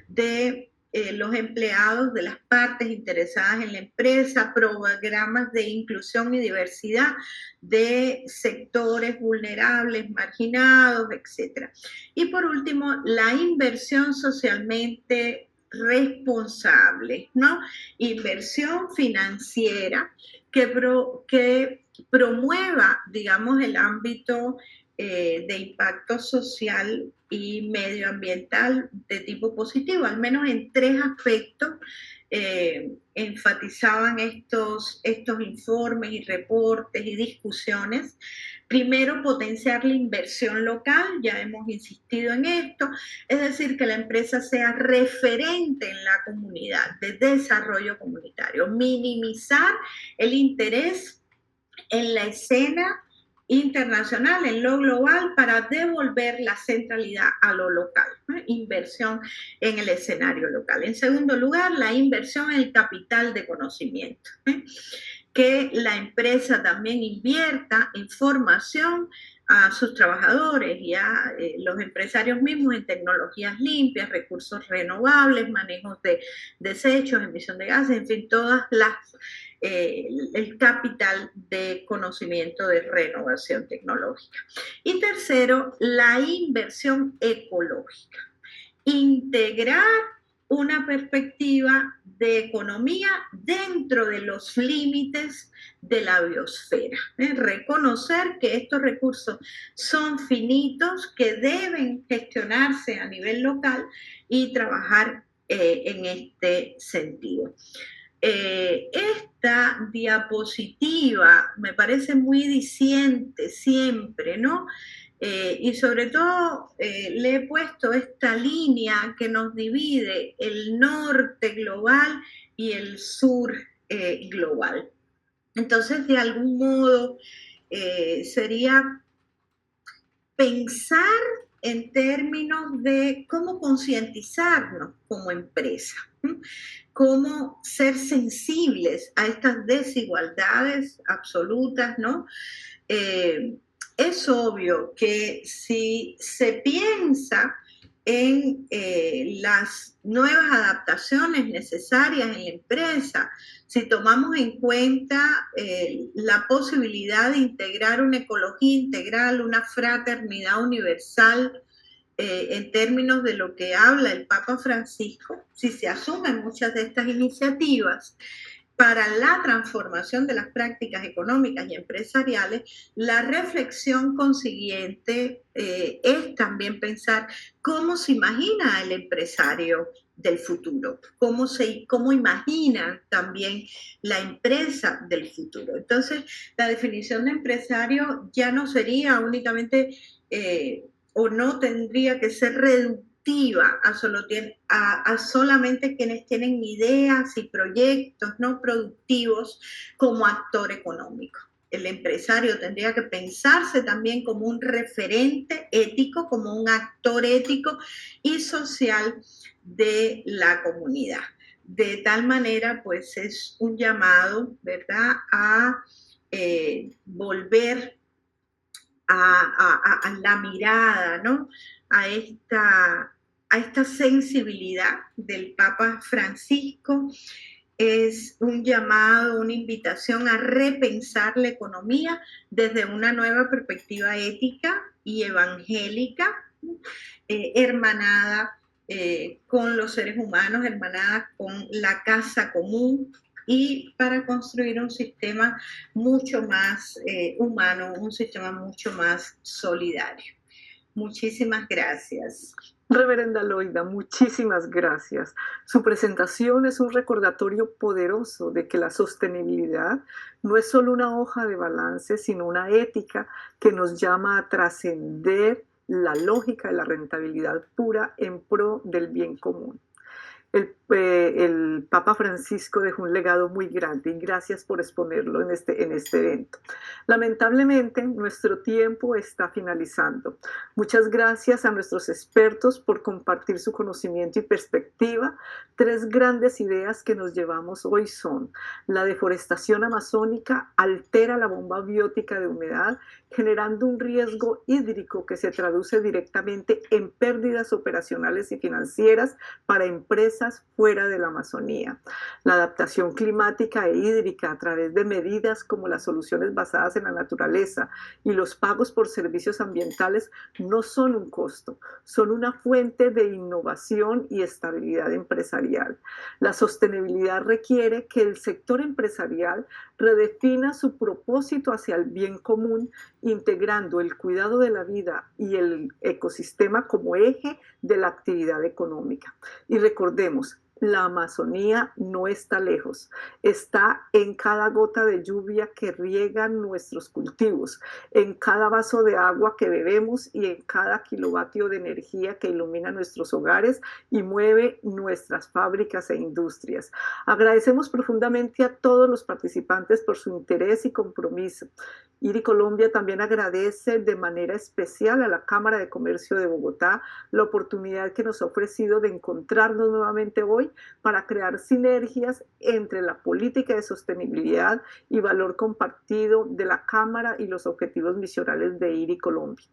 de los empleados, de las partes interesadas en la empresa, programas de inclusión y diversidad de sectores vulnerables, marginados, etc. Y por último, la inversión socialmente responsable, ¿no? Inversión financiera que promueva, digamos, el ámbito de impacto social y medioambiental de tipo positivo, al menos en 3 aspectos enfatizaban estos informes y reportes y discusiones. Primero, potenciar la inversión local, ya hemos insistido en esto, es decir, que la empresa sea referente en la comunidad de desarrollo comunitario, minimizar el interés en la escena internacional, en lo global, para devolver la centralidad a lo local, ¿no? Inversión en el escenario local. En segundo lugar, la inversión en el capital de conocimiento, que la empresa también invierta en formación a sus trabajadores y a los empresarios mismos en tecnologías limpias, recursos renovables, manejos de desechos, emisión de gases, en fin, todas las el capital de conocimiento de renovación tecnológica. Y tercero, la inversión ecológica. Integrar una perspectiva de economía dentro de los límites de la biosfera. Reconocer que estos recursos son finitos, que deben gestionarse a nivel local y trabajar en este sentido. Esta diapositiva me parece muy diciente siempre, ¿no? Y sobre todo le he puesto esta línea que nos divide el norte global y el sur global. Entonces, de algún modo, sería pensar en términos de cómo concientizarnos como empresa, cómo ser sensibles a estas desigualdades absolutas, ¿no? Es obvio que si se piensa en las nuevas adaptaciones necesarias en la empresa, si tomamos en cuenta la posibilidad de integrar una ecología integral, una fraternidad universal, en términos de lo que habla el Papa Francisco, si se asumen muchas de estas iniciativas para la transformación de las prácticas económicas y empresariales, la reflexión consiguiente es también pensar cómo se imagina el empresario del futuro, cómo imaginan también la empresa del futuro. Entonces, la definición de empresario ya no sería únicamente o no tendría que ser reductiva a solamente quienes tienen ideas y proyectos no productivos como actor económico. El empresario tendría que pensarse también como un referente ético, como un actor ético y social de la comunidad. De tal manera, pues es un llamado, ¿verdad?, a volver a la mirada, ¿no?, a esta sensibilidad del Papa Francisco. Es un llamado, una invitación a repensar la economía desde una nueva perspectiva ética y evangélica, hermanada con los seres humanos, hermanada con la casa común, y para construir un sistema mucho más humano, un sistema mucho más solidario. Muchísimas gracias. Reverenda Loida, muchísimas gracias. Su presentación es un recordatorio poderoso de que la sostenibilidad no es solo una hoja de balance, sino una ética que nos llama a trascender la lógica de la rentabilidad pura en pro del bien común. El Papa Francisco dejó un legado muy grande y gracias por exponerlo en este evento. Lamentablemente, nuestro tiempo está finalizando. Muchas gracias a nuestros expertos por compartir su conocimiento y perspectiva. 3 grandes ideas que nos llevamos hoy son: la deforestación amazónica altera la bomba biótica de humedad, generando un riesgo hídrico que se traduce directamente en pérdidas operacionales y financieras para empresas fuera de la Amazonía. La adaptación climática e hídrica a través de medidas como las soluciones basadas en la naturaleza y los pagos por servicios ambientales no son un costo, son una fuente de innovación y estabilidad empresarial. La sostenibilidad requiere que el sector empresarial redefina su propósito hacia el bien común, integrando el cuidado de la vida y el ecosistema como eje de la actividad económica. Y recordemos, la Amazonía no está lejos, está en cada gota de lluvia que riegan nuestros cultivos, en cada vaso de agua que bebemos y en cada kilovatio de energía que ilumina nuestros hogares y mueve nuestras fábricas e industrias. Agradecemos profundamente a todos los participantes por su interés y compromiso. IRI Colombia también agradece de manera especial a la Cámara de Comercio de Bogotá la oportunidad que nos ha ofrecido de encontrarnos nuevamente hoy para crear sinergias entre la política de sostenibilidad y valor compartido de la Cámara y los objetivos misionales de IRI Colombia.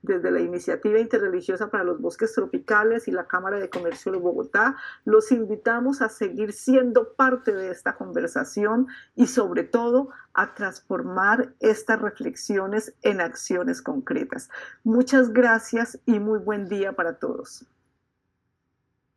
Desde la Iniciativa Interreligiosa para los Bosques Tropicales y la Cámara de Comercio de Bogotá, los invitamos a seguir siendo parte de esta conversación y sobre todo a transformar estas reflexiones en acciones concretas. Muchas gracias y muy buen día para todos.